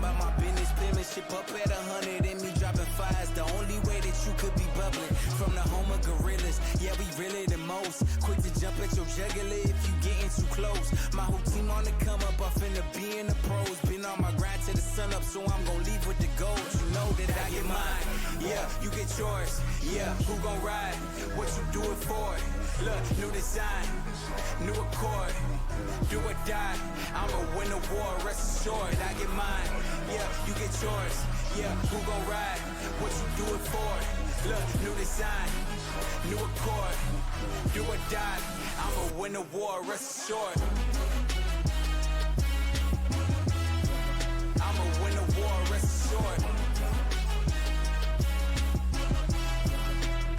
about my business, penmanship up at 100 and me dropping fires. The only way that you could be bubbling from the home of gorillas. Yeah, we really the most. Quick to jump at your jugular if you getting too close. My whole team on the come up, I finna be in the pros. Been on my grind to the sun up, so I'm gon' leave with the goals. You know that I get mine. Yeah, you get yours. Yeah, who gon' ride? What you do it for? Look, new design, new accord. Do or die, I'ma win the war, rest assured, I get mine. Yeah, you get yours. Yeah, who gon' ride? What you do it for? Look, new design, new accord. Do or die, I'ma win the war, rest assured. I'ma win the war, rest assured.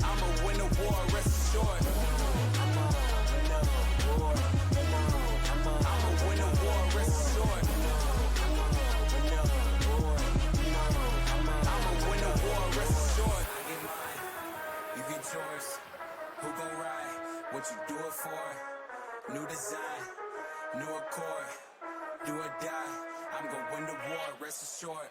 I'ma win the war, rest assured. I'ma win the war. I'ma win the war, rest assured. I'ma win the war, rest assured. I get mine, you get yours. Who gon' ride? What you do it for? New design, new accord. Do or die, I'm gon' win the war, rest assured.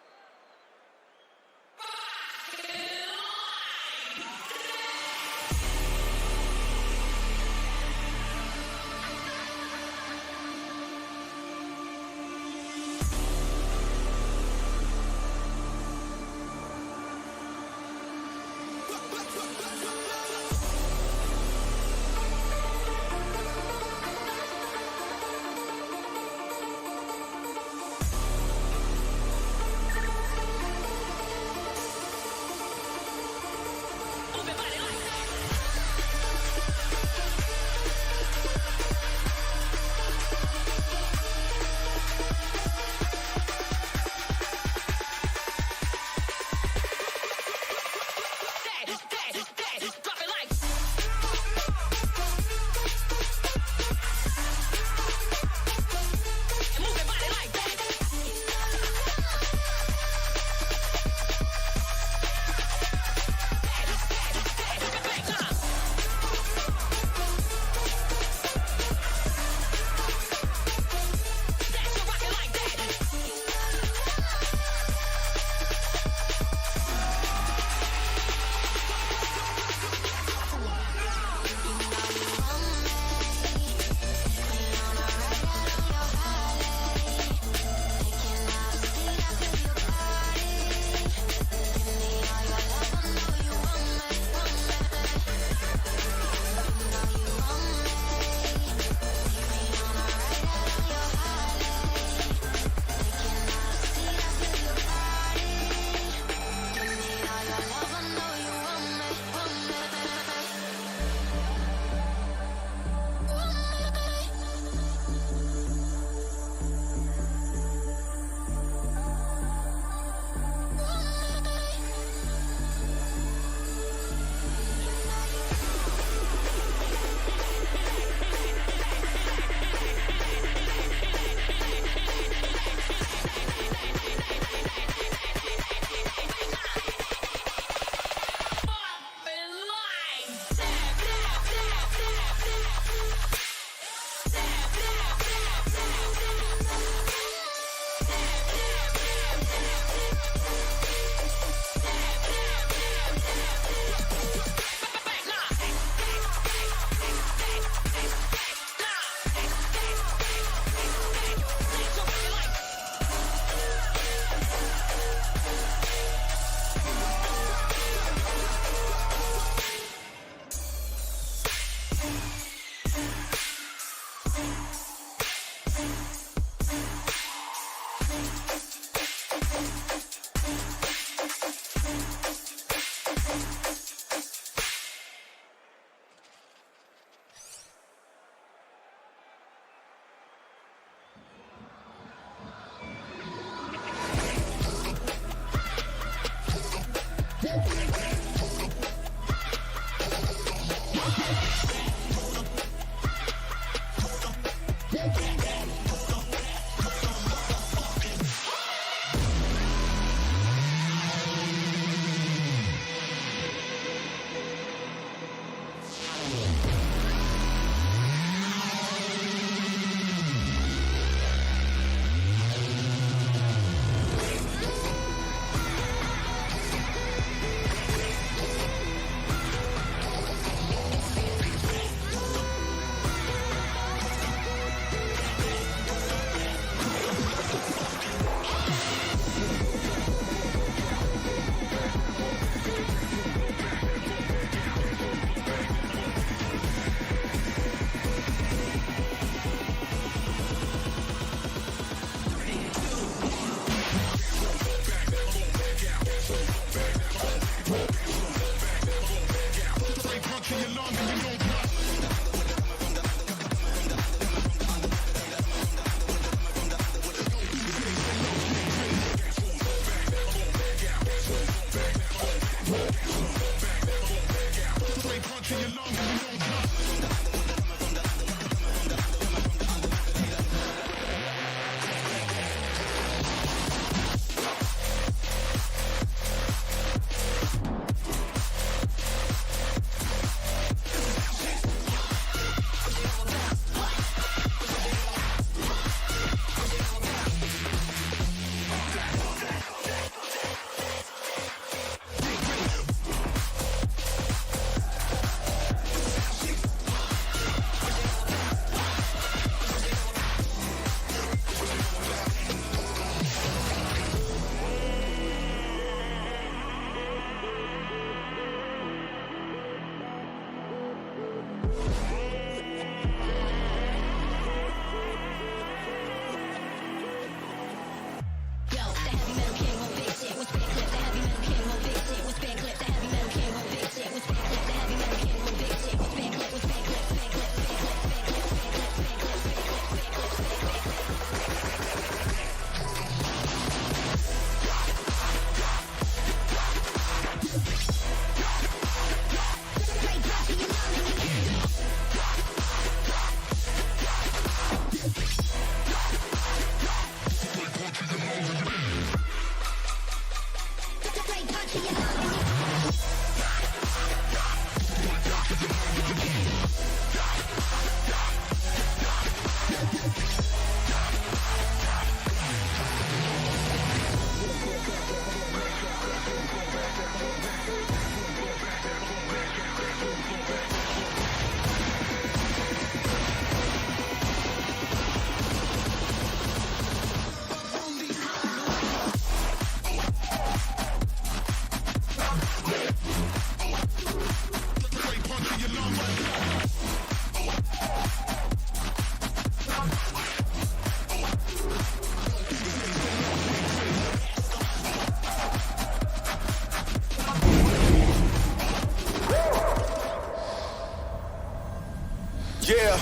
Yeah,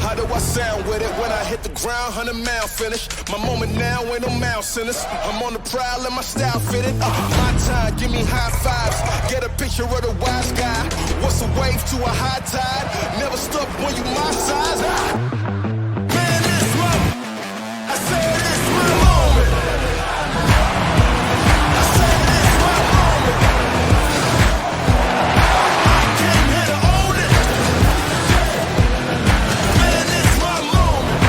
how do I sound with it when I hit the ground? 100-mile finish. My moment now ain't no mouse in us. I'm on the prowl and my style fitted. My time, give me high fives. Get a picture of the wise guy. What's a wave to a high tide? Never stop when you my size. Man, this my, I said this my moment. I said this my moment. I came here to own it. Man, this my moment.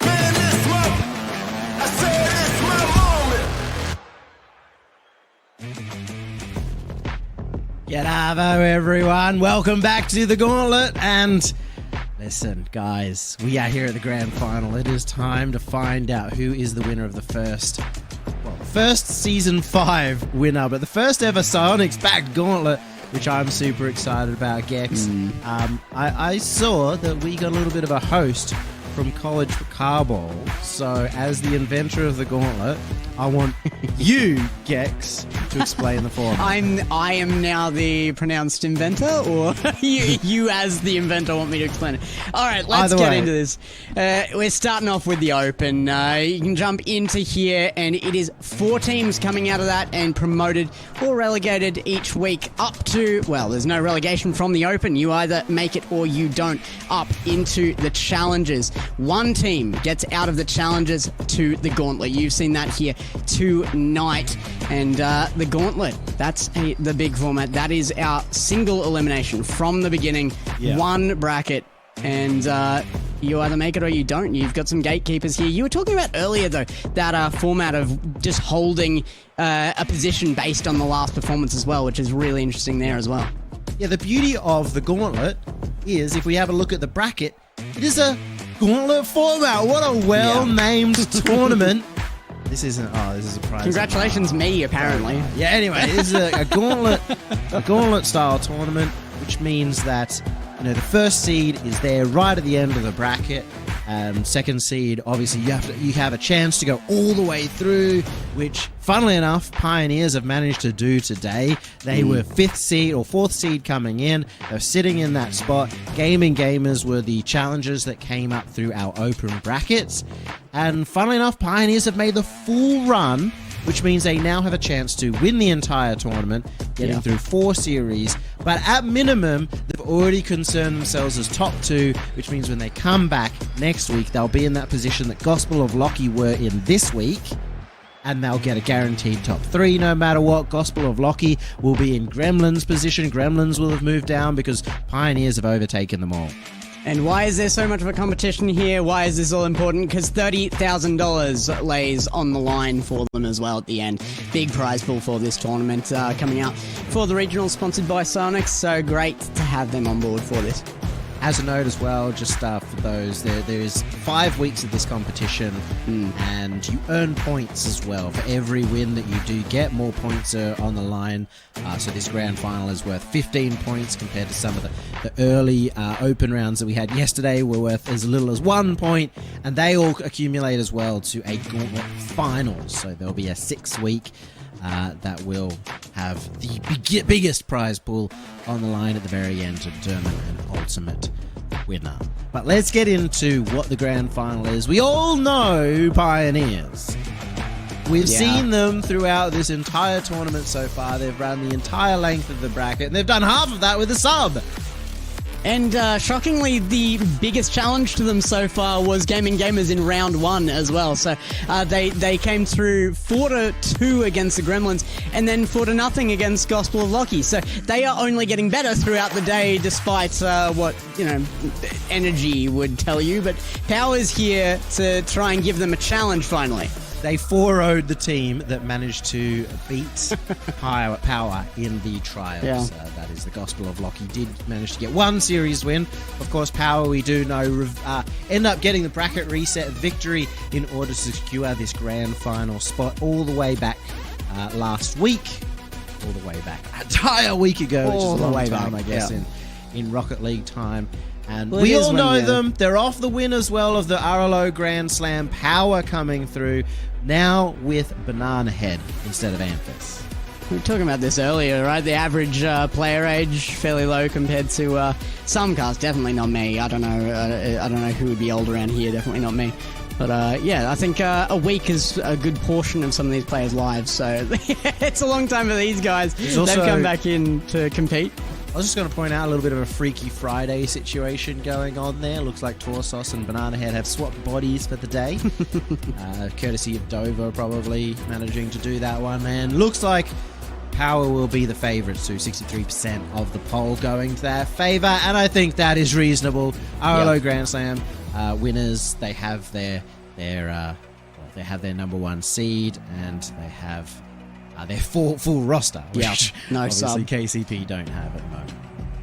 Man, this my, I said this my moment. G'day everyone, welcome back to the Gauntlet, and listen guys, we are here at the grand final. It is time to find out who is the winner of the first season 5 winner, but the first ever Psyonix backed Gauntlet, which I'm super excited about, Gex. I saw that we got a little bit of a host from College Carball, so as the inventor of the Gauntlet, I want you, Gex, to explain the format. I am now the pronounced inventor, or you as the inventor want me to explain it? All right, let's get into this. We're starting off with the Open. You can jump into here, and it is 4 teams coming out of that and promoted or relegated each week up to, well, there's no relegation from the Open. You either make it or you don't, up into the Challenges. One team gets out of the Challenges to the Gauntlet. You've seen that here tonight, and the Gauntlet, that's the big format. That is our single elimination from the beginning. One bracket, and you either make it or you don't. You've got some gatekeepers here. You were talking about earlier though that format of just holding a position based on the last performance as well, which is really interesting there as well. Yeah, the beauty of the Gauntlet is, if we have a look at the bracket, it is a Gauntlet format. What a well-named tournament. This isn't. Oh, this is a prize. Congratulations, me, apparently. Yeah. Anyway, this is a Gauntlet style tournament, which means that the first seed is there right at the end of the bracket. Second seed, obviously, you have a chance to go all the way through, which, funnily enough, Pioneers have managed to do today. They were 5th seed or 4th seed coming in. They're sitting in that spot. Gaming Gamers were the challengers that came up through our open brackets. And funnily enough, Pioneers have made the full run, which means they now have a chance to win the entire tournament, getting through 4 series. But at minimum, they've already concerned themselves as top 2, which means when they come back next week, they'll be in that position that Gospel of Lockie were in this week, and they'll get a guaranteed top 3 no matter what. Gospel of Lockie will be in Gremlins' position. Gremlins will have moved down because Pioneers have overtaken them all. And why is there so much of a competition here? Why is this all important? Because $30,000 lays on the line for them as well at the end. Big prize pool for this tournament coming out for the regional, sponsored by Psyonix. So great to have them on board for this. As a note as well, just for those, there's 5 weeks of this competition, and you earn points as well. For every win that you do get, more points are on the line. So this grand final is worth 15 points compared to some of the early open rounds that we had yesterday were worth as little as 1 point, and they all accumulate as well to a Gauntlet final. So there'll be a 6-week that will have the biggest prize pool on the line at the very end to determine an ultimate winner. But let's get into what the grand final is. We all know Pioneers. We've seen them throughout this entire tournament so far. They've run the entire length of the bracket, and they've done half of that with a sub. And shockingly, the biggest challenge to them so far was Gaming Gamers in round 1 as well. So they came through 4-2 against the Gremlins, and then 4-0 against Gospel of Lockie. So they are only getting better throughout the day, despite what energy would tell you. But Power's here to try and give them a challenge finally. They 4-0'd the team that managed to beat Power in the trials. That is the Gospel of Lockie did manage to get 1 series win. Of course, Power, we do know, end up getting the bracket reset victory in order to secure this grand final spot all the way back last week. All the way back. An entire week ago, which is a long time, I guess, in Rocket League time. And we all know them. They're off the win as well of the RLO Grand Slam. Power coming through now with Banana Head instead of Amphis. We were talking about this earlier, right? The average player age fairly low compared to some cars. Definitely not me. I don't know who would be old around here. Definitely not me. But I think a week is a good portion of some of these players' lives. So it's a long time for these guys. They've come back in to compete. I was just going to point out a little bit of a Freaky Friday situation going on there. Looks like Torsos and Banana Head have swapped bodies for the day. Courtesy of Dover probably managing to do that one. And looks like Power will be the favourites to 63% of the poll going to their favour. And I think that is reasonable. RLO Grand Slam winners, they have their number 1 seed, and they have their full roster, which obviously KCP don't have at the moment.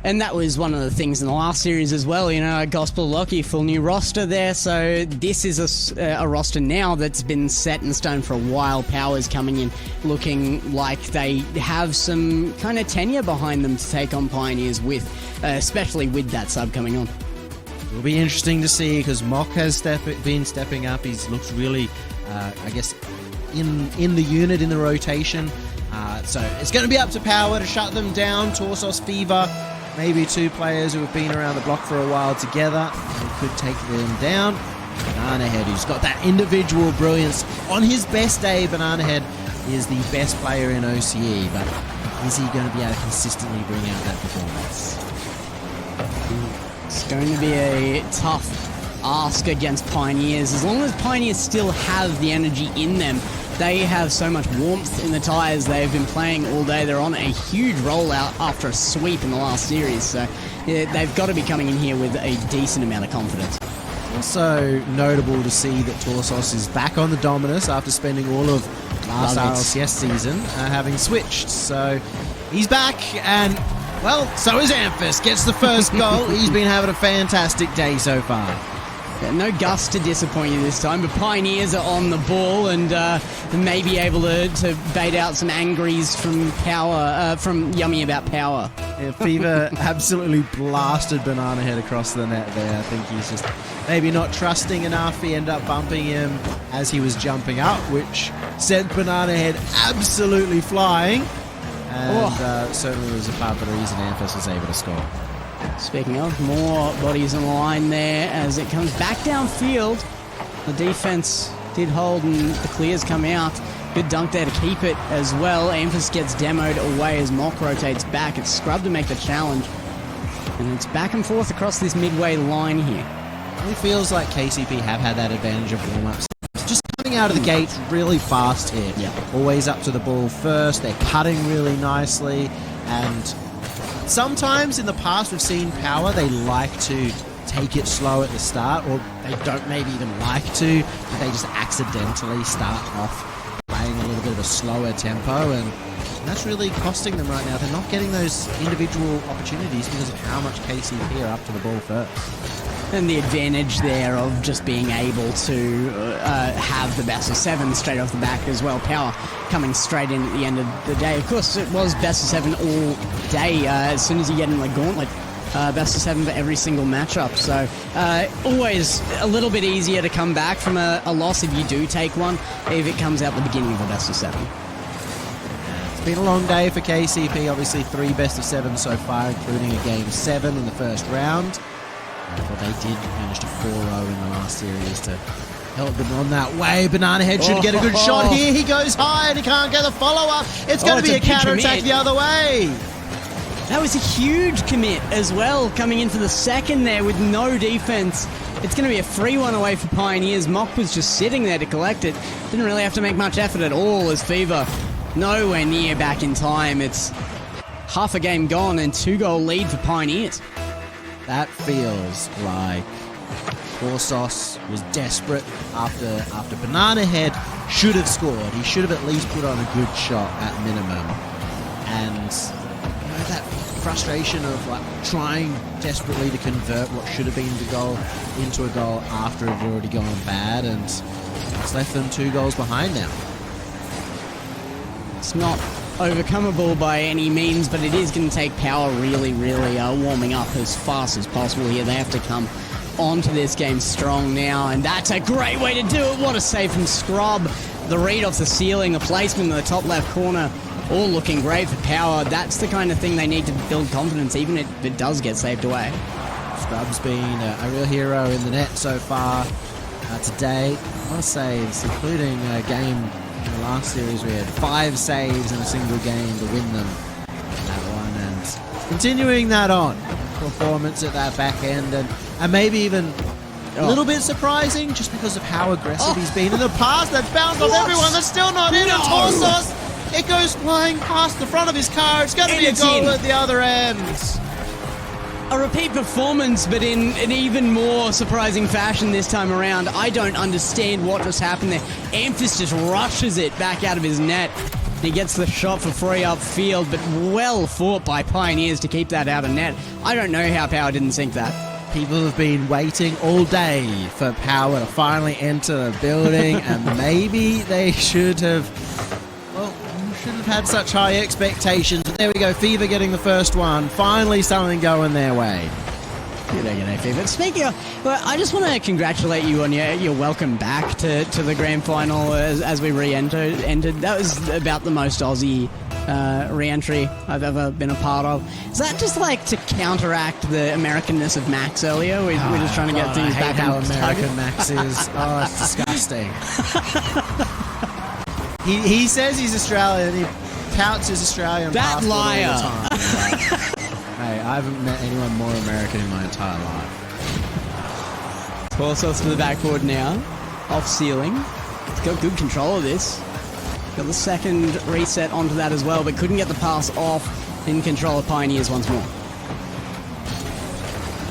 And that was one of the things in the last series as well, Gospel Lockie, full new roster there. So this is a roster now that's been set in stone for a while. Power's coming in looking like they have some kind of tenure behind them to take on Pioneers with, especially with that sub coming on. It'll be interesting to see because Mock has been stepping up. He's looked really, in the unit, in the rotation. So it's going to be up to Power to shut them down. Torsos, Fever, maybe 2 players who have been around the block for a while together and could take them down. Banana Head, who's got that individual brilliance. On his best day, Banana Head is the best player in OCE, but is he going to be able to consistently bring out that performance? It's going to be a tough ask against Pioneers. As long as Pioneers still have the energy in them, they have so much warmth in the tyres. They've been playing all day. They're on a huge rollout after a sweep in the last series. So they've got to be coming in here with a decent amount of confidence. Also notable to see that Torsos is back on the Dominus after spending all of last RLCS season having switched. So he's back, and well, so is Amphis. Gets the first goal. He's been having a fantastic day so far. Yeah, no Gus to disappoint you this time, but Pioneers are on the ball and may be able to bait out some angries from Power, from Yummy about Power. Fever absolutely blasted Banana Head across the net there. I think he's just maybe not trusting enough. He ended up bumping him as he was jumping up, which sent Banana Head absolutely flying. And certainly was a part of the reason Amphis was able to score. Speaking of, more bodies in line there as it comes back downfield. The defense did hold and the clears come out. Good dunk there to keep it as well. Amphis gets demoed away as Mock rotates back. It's Scrub to make the challenge. And it's back and forth across this midway line here. It feels like KCP have had that advantage of warm-ups. Just coming out of the gates really fast here. Yeah. Always up to the ball first. They're cutting really nicely. And sometimes in the past we've seen Power, they like to take it slow at the start, or they don't maybe even like to, but they just accidentally start off playing a little bit of a slower tempo, and that's really costing them right now. They're not getting those individual opportunities because of how much KCP are up to the ball first. And the advantage there of just being able to have the best of 7 straight off the back as well. Power coming straight in at the end of the day. Of course, it was best of 7 all day. As soon as you get in the Gauntlet, best of 7 for every single matchup. So always a little bit easier to come back from a loss if you do take one, if it comes out the beginning of a best of 7. It's been a long day for KCP. Obviously 3 best of 7 so far, including a game 7 in the first round. But they did manage to 4-0 in the last series to help them on that way. Banana Head should get a good shot here. He goes high and he can't get the follow-up. It's going to be a counter-attack the other way. That was a huge commit as well, coming into the second there with no defense. It's going to be a free one away for Pioneers. Mock was just sitting there to collect it. Didn't really have to make much effort at all as Fever nowhere near back in time. It's half a game gone and 2-goal lead for Pioneers. That feels like Corsos was desperate after Banana Head should have scored. He should have at least put on a good shot at minimum. And that frustration of like trying desperately to convert what should have been into a goal after it had already gone bad, and it's left them 2 goals behind now. It's not overcomable by any means, but it is going to take Power really warming up as fast as possible here. They have to come onto this game strong now, and that's a great way to do it. What a save from Scrub. The read off the ceiling, the placement in the top left corner, all looking great for Power. That's the kind of thing they need to build confidence, even if it does get saved away. Scrub's been a real hero in the net so far today. A lot of saves, including a game in the last series we had 5 saves in a single game to win them that one, and continuing that on performance at that back end, and maybe even a little bit surprising just because of how aggressive he's been in the past. That's bounced off everyone. That's still not in. And Torsos, it goes flying past the front of his car. It's going to be a goal at the other end. A repeat performance, but in an even more surprising fashion this time around. I don't understand what just happened there. Amphis just rushes it back out of his net. He gets the shot for free upfield, but well fought by Pioneers to keep that out of net. I don't know how Power didn't sink that. People have been waiting all day for Power to finally enter the building, and maybe they should have had such high expectations. But there we go, Fever getting the first one. Finally something going their way. G'day, Fever. Speaking of, well, I just want to congratulate you on your welcome back to the grand final as we re-entered. That was about the most Aussie re-entry I've ever been a part of. Is that just like to counteract the Americanness of Max earlier? We're just trying to get things back how on American target. Max is. Oh, it's disgusting. He says he's Australian. He touts his Australian That passport liar. all the time. Like, hey, I haven't met anyone more American in my entire life. Torsos to the backboard now. Off ceiling. He's got good control of this. Got the second reset onto that as well, but couldn't get the pass off. In control of Pioneers once more.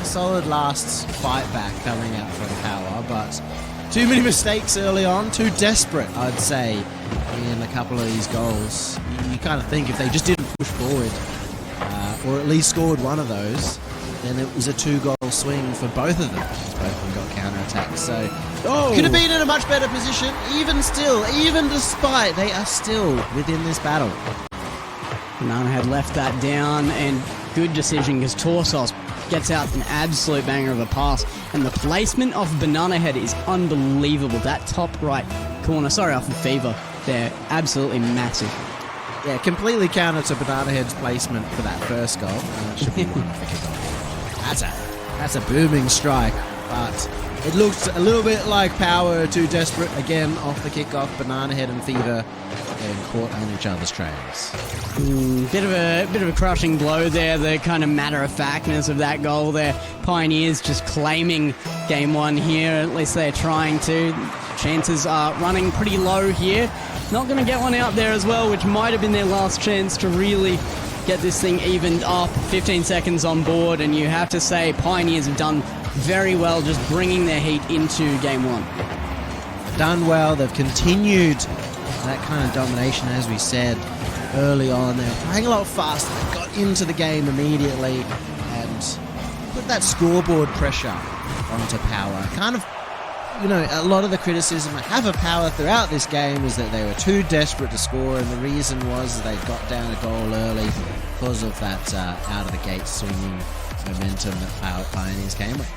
Solid last fight back coming out from Power, but too many mistakes early on. Too desperate, I'd say, in a couple of these goals. You kind of think if they just didn't push forward, or at least scored one of those, then it was a 2-goal swing for both of them. Both of them got counter-attacked, so could have been in a much better position. Even still, even despite, they are still within this battle. Banana had left that down, and good decision because Torsos gets out an absolute banger of a pass, and the placement of Banana Head is unbelievable. That top right corner, sorry, off of Fever, they're absolutely massive. Yeah, completely counter to Banana Head's placement for that first goal. That should be one off the kickoff. That's a booming strike, but it looks a little bit like Power too desperate again off the kickoff. Banana Head and Fever getting caught on each other's trails. Bit of a crushing blow there. The kind of matter-of-factness of that goal there. Pioneers just claiming game one here. At least they're trying to. Chances are running pretty low here. Not going to get one out there as well, which might have been their last chance to really get this thing evened up. 15 seconds on board, and you have to say Pioneers have done very well just bringing their heat into game one. Done well. They've continued that kind of domination, as we said early on. They were playing a lot faster. They got into the game immediately and put that scoreboard pressure onto Power. Kind of, you know, a lot of the criticism I have of Power throughout this game is that they were too desperate to score, and the reason was they got down a goal early because of that out of the gate swinging momentum that Pioneers came with.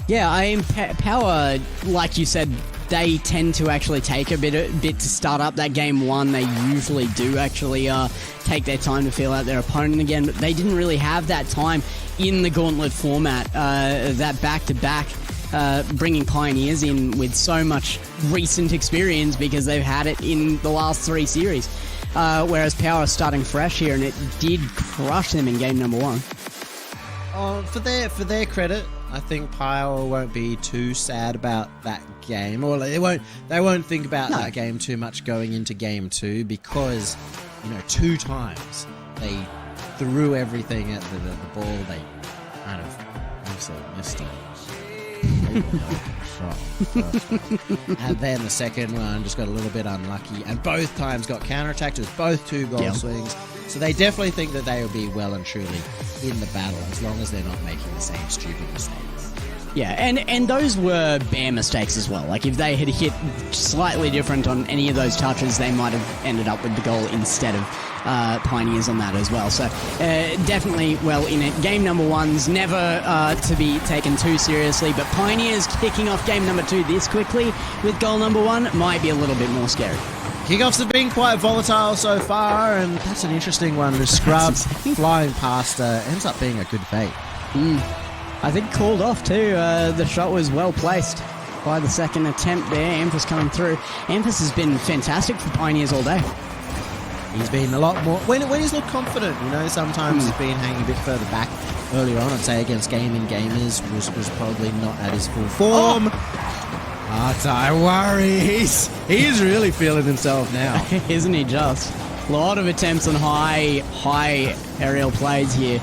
Yeah, I mean, Power, like you said, they tend to actually take a bit to start up that game one. They usually do actually take their time to feel out their opponent again, but they didn't really have that time in the Gauntlet format, that back-to-back, bringing Pioneers in with so much recent experience because they've had it in the last 3 series. Whereas Power starting fresh here, and it did crush them in game number 1. For their credit, I think Power won't be too sad about that game, or they won't think about that game too much going into game 2 because, you know, 2 times they threw everything at the ball. They kind of absolutely missed it. And then the second one just got a little bit unlucky, and both times got counterattacked. It was both 2 goal swings. So they definitely think that they will be well and truly in the battle as long as they're not making the same stupid mistakes. Yeah, and those were bare mistakes as well. Like, if they had hit slightly different on any of those touches, they might have ended up with the goal instead of Pioneers on that as well. So definitely well in it. Game number 1's never to be taken too seriously, but Pioneers kicking off game number 2 this quickly with goal number 1 might be a little bit more scary. Kickoffs have been quite volatile so far, and that's an interesting one. The Scrub flying past ends up being a good fate. I think called off too. The shot was well placed by the second attempt there. Amphis coming through. Amphis has been fantastic for Pioneers all day. He's been a lot more... When he's looked confident, you know, sometimes he's been hanging a bit further back earlier on. I'd say against Gaming Gamers was probably not at his full form. But I worry, he's really feeling himself now. Isn't he just? A lot of attempts on high aerial plays here.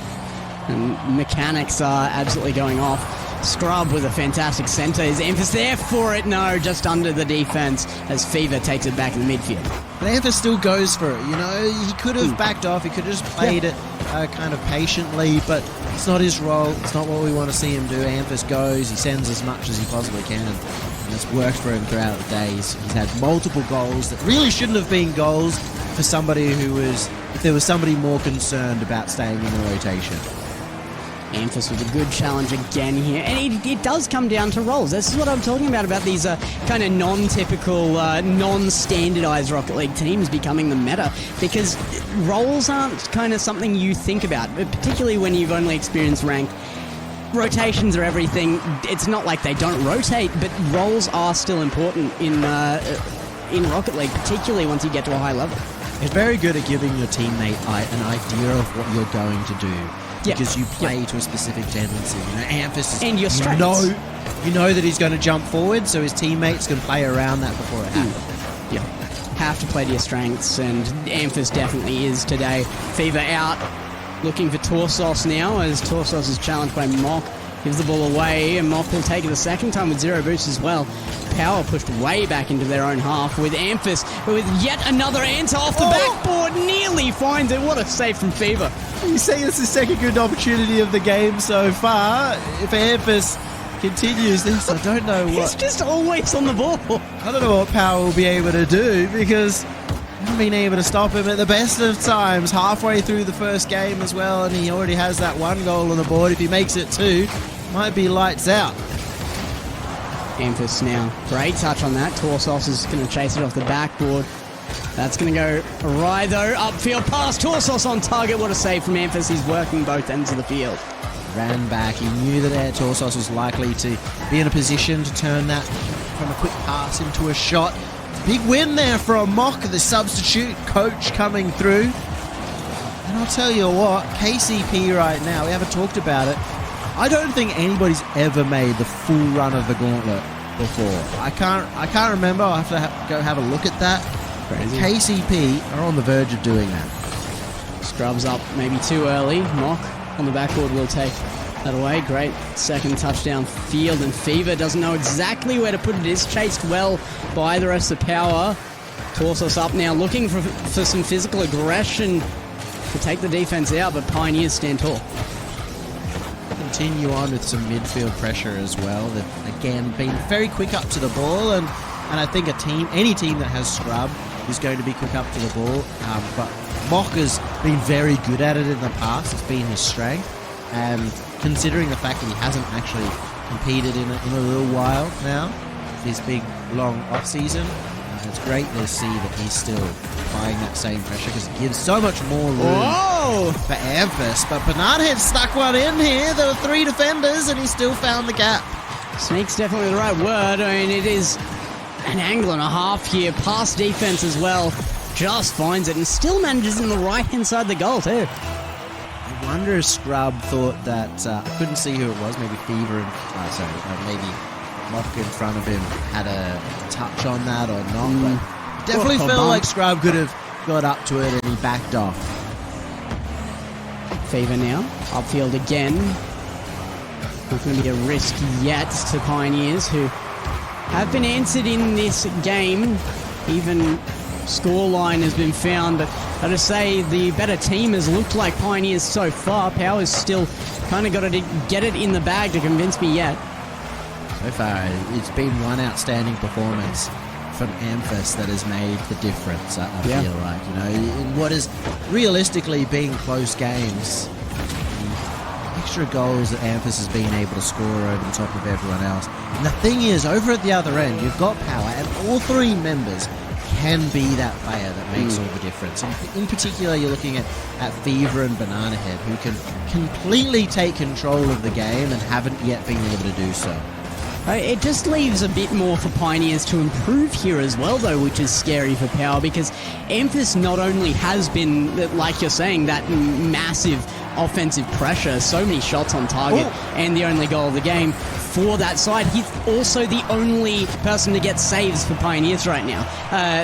And mechanics are absolutely going off. Scrub with a fantastic centre. Is Amphis there for it? No, just under the defence as Fever takes it back in the midfield. But Amphis still goes for it, you know. He could have backed off. He could have just played it kind of patiently, but it's not his role. It's not what we want to see him do. Amphis goes. He sends as much as he possibly can. And it's worked for him throughout the days. He's had multiple goals that really shouldn't have been goals for somebody who was... If there was somebody more concerned about staying in the rotation. Amphis with a good challenge again here. And it does come down to roles. This is what I'm talking about these kind of non-typical, non-standardized Rocket League teams becoming the meta. Because roles aren't kind of something you think about, particularly when you've only experienced ranked. Rotations are everything. It's not like they don't rotate, but roles are still important in Rocket League, particularly once you get to a high level. It's very good at giving your teammate an idea of what you're going to do. Because you play to a specific tendency. You know, Amphis is, and your strengths. You know that he's going to jump forward, so his teammates can play around that before it happens. Yeah. Have to play to your strengths, and Amphis definitely is today. Fever out, looking for Torsos now, as Torsos is challenged by Mock. Gives the ball away, and Mock will take it the second time with 0 boost as well. Power pushed way back into their own half with Amphis, with yet another answer off the backboard. Nearly finds it. What a save from Fever. You say it's the second good opportunity of the game so far. If Amphis continues this, I don't know what... He's just always on the ball. I don't know what Power will be able to do, because been able to stop him at the best of times. Halfway through the first game as well, and he already has that 1 goal on the board. If he makes it 2, might be lights out. Amphis now. Great touch on that. Torsos is going to chase it off the backboard. That's going to go awry though. Upfield pass. Torsos on target. What a save from Amphis. He's working both ends of the field. Ran back. He knew that Torsos was likely to be in a position to turn that from a quick pass into a shot. Big win there from Mock, the substitute coach coming through. And I'll tell you what, KCP right now, we haven't talked about it. I don't think anybody's ever made the full run of the Gauntlet before. I can't remember. I'll have to go have a look at that. Crazy. KCP are on the verge of doing that. Scrubs up maybe too early. Mock on the backboard will take that away. Great second touchdown field, and Fever doesn't know exactly where to put it. Is chased well by the rest of Power. Torsos up now, looking for some physical aggression to take the defense out, but Pioneers stand tall. Continue on with some midfield pressure as well. They've again been very quick up to the ball, and I think any team that has Scrub is going to be quick up to the ball. But Mock has been very good at it in the past. It's been his strength, and considering the fact that he hasn't actually competed in a little while now, this big long off season, it's great to see that he's still applying that same pressure because it gives so much more room for Amphis. But Banana Head stuck one in here. There were 3 defenders, and he still found the gap. Sneak's definitely the right word. I mean, it is an angle and a half here. Pass defense as well. Just finds it and still manages in the right-hand side of the goal too. I wonder if Scrub thought that, I couldn't see who it was, maybe Fever, maybe Mock in front of him had a touch on that or not, but definitely felt like Scrub could have got up to it and he backed off. Fever now, upfield again. Not going to be a risk yet to Pioneers, who have been answered in this game. Even scoreline has been found, but I just say the better team has looked like Pioneers so far. Power's still kind of got to get it in the bag to convince me yet. So far, it's been one outstanding performance from Amphis that has made the difference, I feel like. You know, in what is realistically being close games, the extra goals that Amphis has been able to score over the top of everyone else. And the thing is, over at the other end, you've got Power, and all 3 members can be that player that makes all the difference. In particular, you're looking at Fever and Banana Head, who can completely take control of the game and haven't yet been able to do so. It just leaves a bit more for Pioneers to improve here as well, though, which is scary for Power, because Amphis not only has been, like you're saying, that massive offensive pressure, so many shots on target, and the only goal of the game for that side, he's also the only person to get saves for Pioneers right now.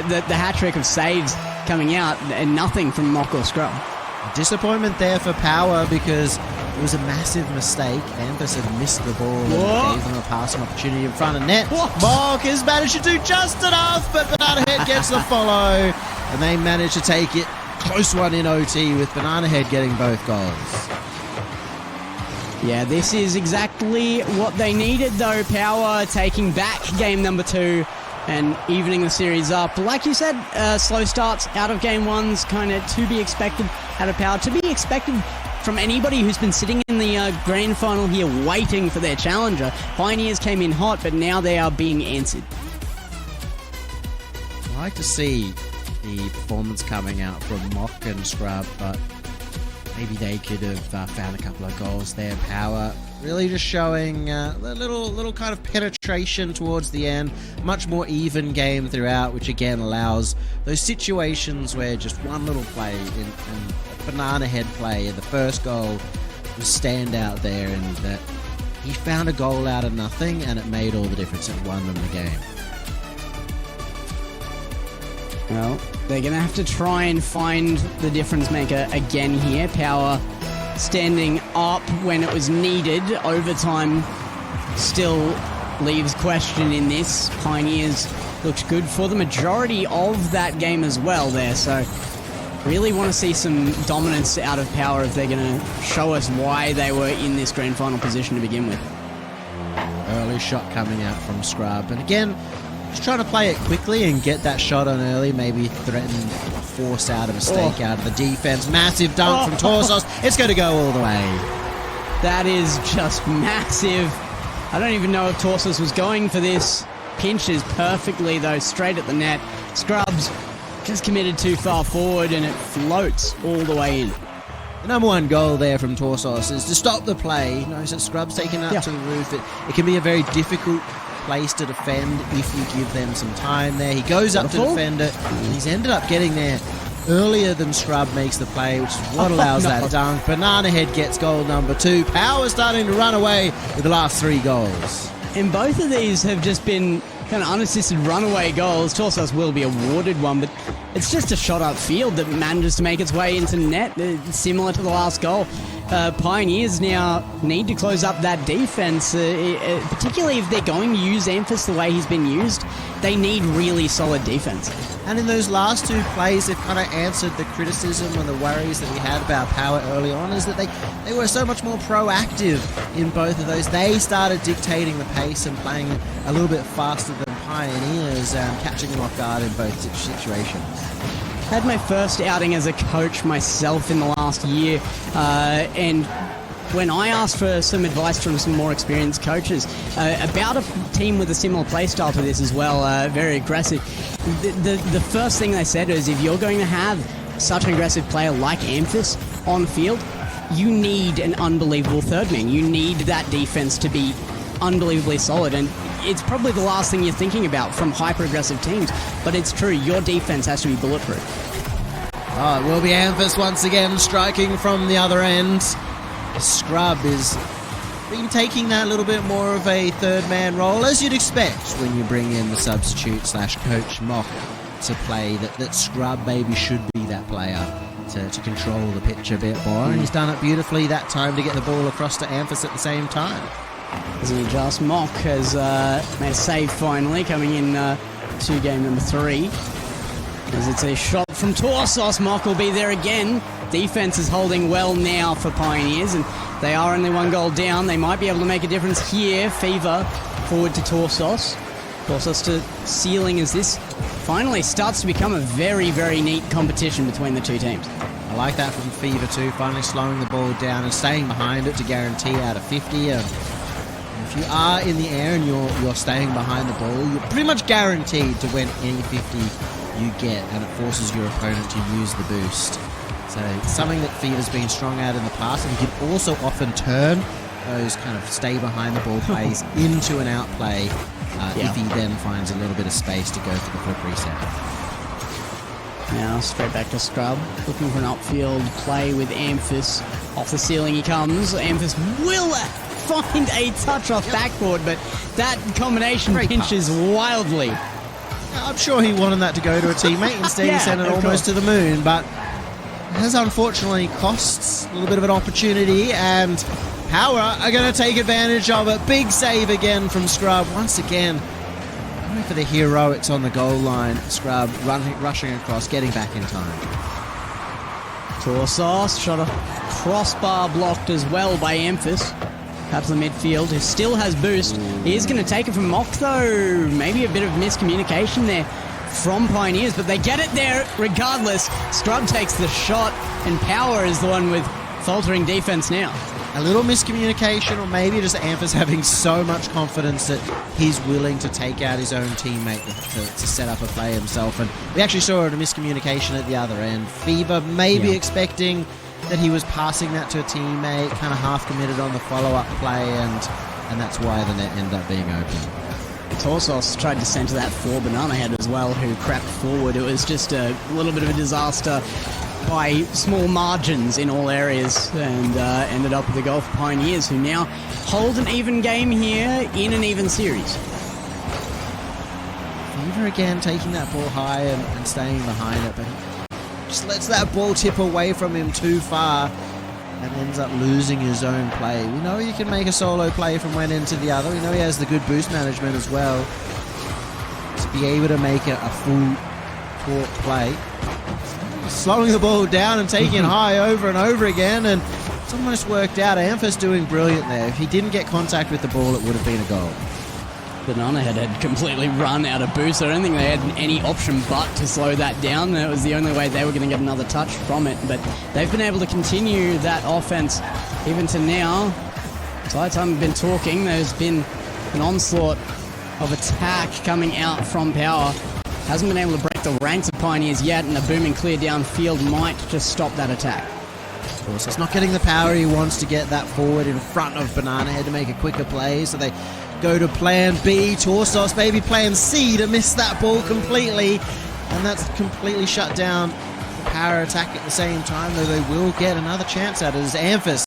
The hat-trick of saves coming out, and nothing from Mock or Scrub. Disappointment there for Power, because it was a massive mistake. Amphis had missed the ball and gave them a passing opportunity in front of net. Mock has managed to do just enough, but Banana Head gets the follow, and they manage to take it. Close one in OT with Banana Head getting both goals. Yeah, this is exactly what they needed, though. Power taking back game number 2 and evening the series up. Like you said, slow starts out of game 1's kind of to be expected out of Power. To be expected from anybody who's been sitting in the grand final here waiting for their challenger. Pioneers came in hot, but now they are being answered. I like to see the performance coming out from Mock and Scrub, but maybe they could have found a couple of goals there. Power really just showing a little kind of penetration towards the end. Much more even game throughout, which again allows those situations where just one little play in Banana Head play, the first goal was standout there, and that he found a goal out of nothing and it made all the difference. It won them the game. Well, they're going to have to try and find the difference maker again here. Power standing up when it was needed. Overtime still leaves question in this. Pioneers looked good for the majority of that game as well there, so really want to see some dominance out of Power if they're going to show us why they were in this grand final position to begin with. Early shot coming out from Scrub, and again, Just trying to play it quickly and get that shot on early, maybe threaten a force out, a mistake out of the defense. Massive dunk from Torsos. It's going to go all the way. That is just massive. I don't even know if Torsos was going for this. Pinches perfectly, though, straight at the net. Scrubs just committed too far forward, and it floats all the way in. The number one goal there from Torsos is to stop the play. He knows that Scrub's taken up to the roof. It can be a very difficult place to defend if you give them some time there. He goes up to defend it. He's ended up getting there earlier than Scrub makes the play, which is what allows that dunk. Banana Head gets goal number 2. Power starting to run away with the last 3 goals. And both of these have just been kind of unassisted runaway goals. Torsos will be awarded one, but it's just a shot upfield that manages to make its way into net, similar to the last goal. Pioneers now need to close up that defense, particularly if they're going to use Amphis the way he's been used. They need really solid defense. And in those last 2 plays, they've kind of answered the criticism and the worries that we had about Power early on, is that they were so much more proactive in both of those. They started dictating the pace and playing a little bit faster than Pioneers, catching them off guard in both situations. Had my first outing as a coach myself in the last year, and when I asked for some advice from some more experienced coaches about a team with a similar playstyle to this as well, very aggressive, the first thing they said is, if you're going to have such an aggressive player like Amphis on field, you need an unbelievable third man. You need that defense to be unbelievably solid, and it's probably the last thing you're thinking about from hyper-aggressive teams, but it's true, your defense has to be bulletproof. Oh, it will be Amphis once again striking from the other end. Scrub is been taking that little bit more of a third-man role, as you'd expect when you bring in the substitute/coach Mock to play, that Scrub maybe should be that player to control the pitch a bit more, and he's done it beautifully that time to get the ball across to Amphis at the same time. As he adjusts, Mock has made a save finally, coming in to game number 3. As it's a shot from Torsos, Mock will be there again. Defense is holding well now for Pioneers, and they are only 1 goal down. They might be able to make a difference here. Fever forward to Torsos. Torsos to Ceiling, as this finally starts to become a very, very neat competition between the 2 teams. I like that from Fever too, finally slowing the ball down and staying behind it to guarantee out of 50. If you are in the air and you're staying behind the ball, you're pretty much guaranteed to win any 50 you get, and it forces your opponent to use the boost. So it's something that Fever's been strong at in the past, and he can also often turn those kind of stay behind the ball plays into an outplay if he then finds a little bit of space to go for the flip reset. Now straight back to Scrub, looking for an upfield play with Amphis. Off the ceiling he comes. Amphis will find a touch off backboard, but that combination pinches wildly. I'm sure he wanted that to go to a teammate. Instead he sent it almost to the moon, but it has unfortunately costs a little bit of an opportunity, and Power are going to take advantage of it. Big save again from Scrub. Once again, going for the heroics on the goal line. Scrub rushing across, getting back in time. Torsos shot a crossbar blocked as well by Amphis. Perhaps the midfield, who still has boost. He is going to take it from Mock, though. Maybe a bit of miscommunication there from Pioneers, but they get it there regardless. Scrub takes the shot, and Power is the one with faltering defense now. A little miscommunication, or maybe just Amphis having so much confidence that he's willing to take out his own teammate to set up a play himself. And we actually saw a miscommunication at the other end. Fever maybe expecting that he was passing that to a teammate, kind of half committed on the follow-up play, and that's why the net ended up being open. Torsos tried to center that for Banana Head as well, who crapped forward. It was just a little bit of a disaster by small margins in all areas, and ended up with a goal for Pioneers, who now hold an even game here in an even series. Fever again taking that ball high and staying behind it, but just lets that ball tip away from him too far and ends up losing his own play. We know he can make a solo play from one end to the other. We know he has the good boost management as well to be able to make a full court play. Slowing the ball down and taking it high over and over again, and it's almost worked out. Amphis doing brilliant there. If he didn't get contact with the ball, it would have been a goal. Banana Head had completely run out of boost. I don't think they had any option but to slow that down. That was the only way they were going to get another touch from it. But they've been able to continue that offense even to now. So by the time we've been talking, there's been an onslaught of attack coming out from Power. Hasn't been able to break the ranks of Pioneers yet, and a booming clear downfield might just stop that attack. Of course, it's not getting the power he wants to get that forward in front of Banana Head to make a quicker play, so they go to plan B. Torsos, maybe plan C to miss that ball completely, and that's completely shut down the power attack at the same time, though they will get another chance at it as Amphis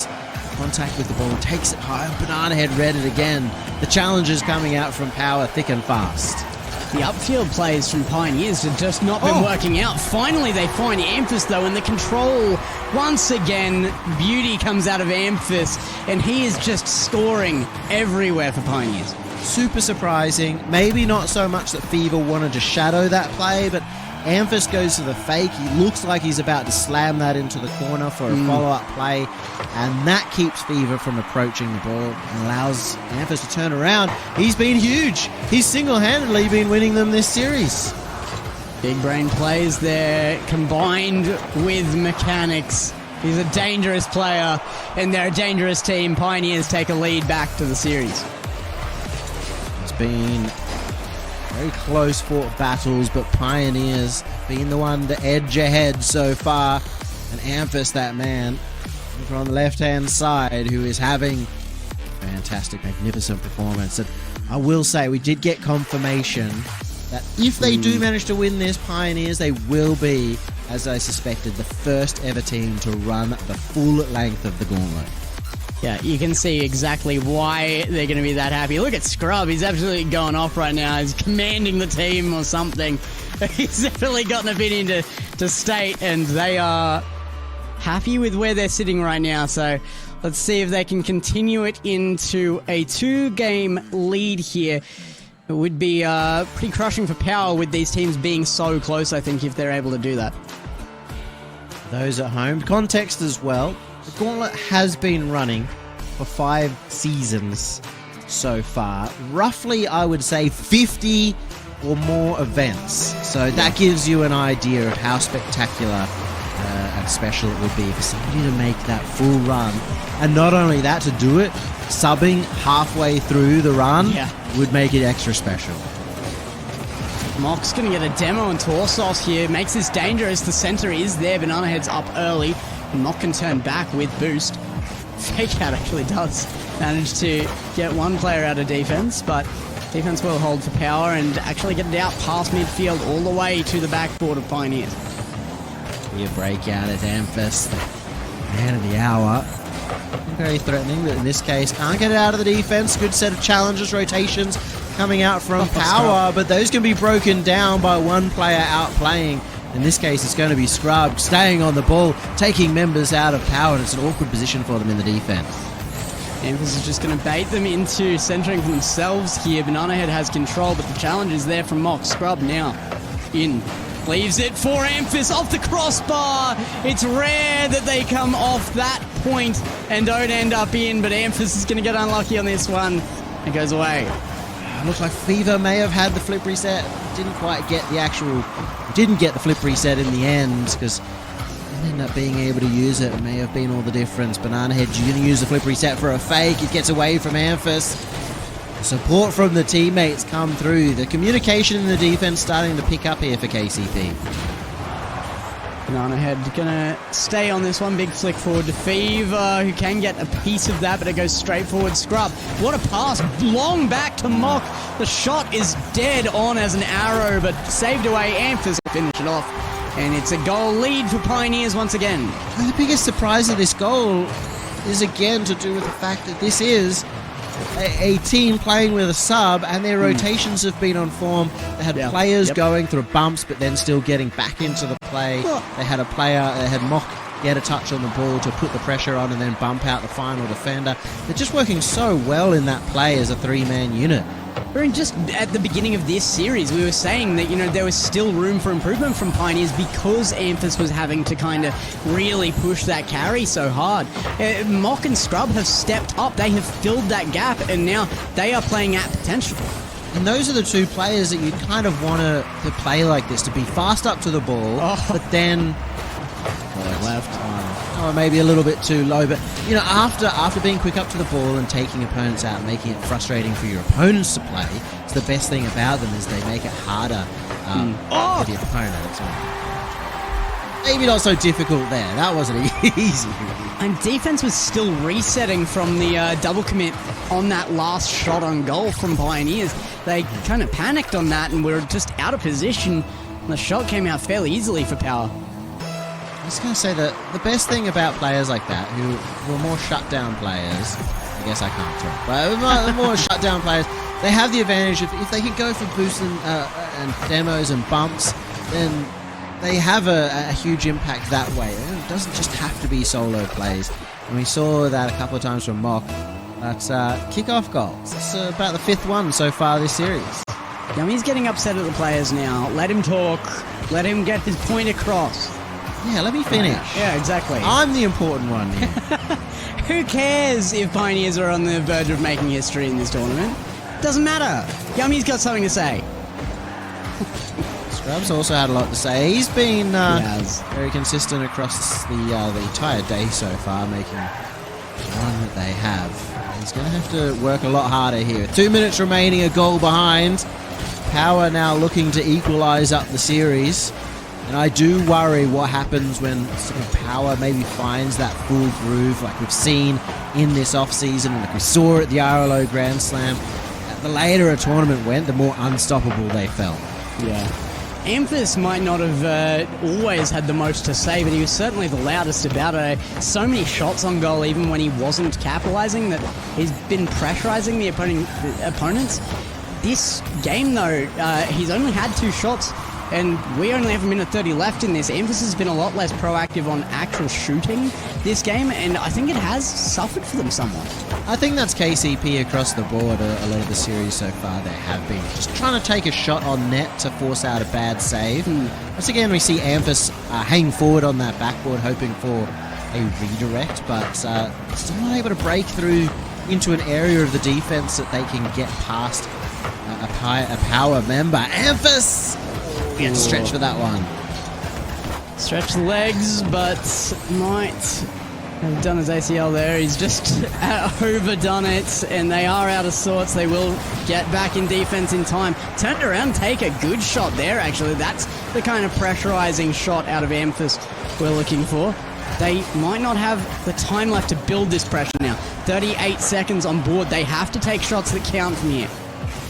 contact with the ball, takes it home. Banana Head read it again. The challenges coming out from Power thick and fast. The upfield plays from Pioneers have just not been working out. Finally, they find Amphis, though, and the control, once again, beauty comes out of Amphis, and he is just scoring everywhere for Pioneers. Super surprising. Maybe not so much that Fever wanted to shadow that play, but Amphis goes to the fake. He looks like he's about to slam that into the corner for a follow-up play, and that keeps Fever from approaching the ball and allows Amphis to turn around. He's been huge. He's single-handedly been winning them this series. Big brain plays there, combined with mechanics. He's a dangerous player, and they're a dangerous team. Pioneers take a lead back to the series. It's been very close fought battles, but Pioneers being the one to edge ahead so far. And Amphis, that man from the left-hand side, who is having a fantastic, magnificent performance. And I will say, we did get confirmation that if they do manage to win this, Pioneers, they will be, as I suspected, the first ever team to run the full length of the Gauntlet. Yeah, you can see exactly why they're going to be that happy. Look at Scrub. He's absolutely going off right now. He's commanding the team or something. He's definitely got an opinion to state, and they are happy with where they're sitting right now. So let's see if they can continue it into a 2-game lead here. It would be pretty crushing for Power with these teams being so close, I think, if they're able to do that. Those at home, context as well. The Gauntlet has been running for 5 seasons so far. Roughly, I would say 50 or more events. So that gives you an idea of how spectacular and special it would be for somebody to make that full run. And not only that, to do it, subbing halfway through the run would make it extra special. Mock's going to get a demo on Torsos here. Makes this dangerous. The center is there. Banana Head's up early. Mock can turn back with boost. Fake Out actually does manage to get one player out of defense, but defense will hold for Power and actually get it out past midfield all the way to the backboard of Pioneers. Here, breakout at Amphis, the man of the hour. Very threatening, but in this case, can't get it out of the defense. Good set of challenges, rotations coming out from Power, but those can be broken down by one player outplaying. In this case, it's going to be Scrub staying on the ball, taking members out of Power, and it's an awkward position for them in the defense. Amphis is just going to bait them into centering for themselves here. Banana Head has control, but the challenge is there from Mock. Scrub now in. Leaves it for Amphis off the crossbar. It's rare that they come off that point and don't end up in, but Amphis is going to get unlucky on this one. It goes away. Looks like Fever may have had the flip reset. Didn't quite get the actual... Didn't get the flip reset in the end, because didn't end up being able to use it. It may have been all the difference. Banana Head, you're going to use the flip reset for a fake. It gets away from Amphis. The support from the teammates come through. The communication in the defense starting to pick up here for KCP. Banana Head gonna stay on this one. Big flick forward to Fever, who can get a piece of that, but it goes straight forward. Scrub, what a pass, long back to Mock. The shot is dead on as an arrow, but saved away. Amphis will finish it off, and it's a goal lead for Pioneers once again. The biggest surprise of this goal is again to do with the fact that this is a team playing with a sub, and their rotations have been on form. They had players going through bumps, but then still getting back into the play. They had a player, they had Mock get a touch on the ball to put the pressure on and then bump out the final defender. They're just working so well in that play as a 3-man unit. And just at the beginning of this series, we were saying that, you know, there was still room for improvement from Pioneers because Amphis was having to kind of really push that carry so hard. Mock and Scrub have stepped up. They have filled that gap, and now they are playing at potential. And those are the two players that you kind of want to play like this, to be fast up to the ball, but then left, or maybe a little bit too low. But you know, after being quick up to the ball and taking opponents out, and making it frustrating for your opponents to play, it's the best thing about them is they make it harder for the opponent. Maybe not so difficult there. That wasn't easy. And defense was still resetting from the double commit on that last shot on goal from Pioneers. They kind of panicked on that and were just out of position. And the shot came out fairly easily for Power. I was going to say that the best thing about players like that, who are more shutdown players, I guess I can't talk, but more shutdown players, they have the advantage of, if they can go for boosts and demos and bumps, then they have a huge impact that way. It doesn't just have to be solo plays. And we saw that a couple of times from Mock. That's kickoff goals. It's about the 5th one so far this series. Yummy's getting upset at the players now. Let him talk. Let him get his point across. Yeah, let me finish. Yeah, exactly. I'm the important one here. Who cares if Pioneers are on the verge of making history in this tournament? Doesn't matter. Yummy's got something to say. Scrubs also had a lot to say. He's been very consistent across the entire day so far, making one that they have. He's going to have to work a lot harder here. 2 minutes remaining, a goal behind. Power now looking to equalise up the series. And I do worry what happens when sort of Power maybe finds that full groove like we've seen in this off-season, and like we saw at the RLO Grand Slam. The later a tournament went, the more unstoppable they felt. Yeah. Amphis might not have always had the most to say, but he was certainly the loudest about it. So many shots on goal, even when he wasn't capitalising, that he's been pressurising the opponents. This game, though, he's only had 2 shots, and we only have 1:30 left in this. Amphis has been a lot less proactive on actual shooting this game, and I think it has suffered for them somewhat. I think that's KCP across the board. A lot of the series so far, they have been just trying to take a shot on net to force out a bad save. Once again, we see Amphis hang forward on that backboard, hoping for a redirect, but still not able to break through into an area of the defense that they can get past a Power member. Amphis gets stretched for that one. Stretch the legs, but might have done his ACL there. He's just overdone it, and they are out of sorts. They will get back in defense in time. Turned around, take a good shot there, actually. That's the kind of pressurizing shot out of Amphis we're looking for. They might not have the time left to build this pressure now. 38 seconds on board. They have to take shots that count from here.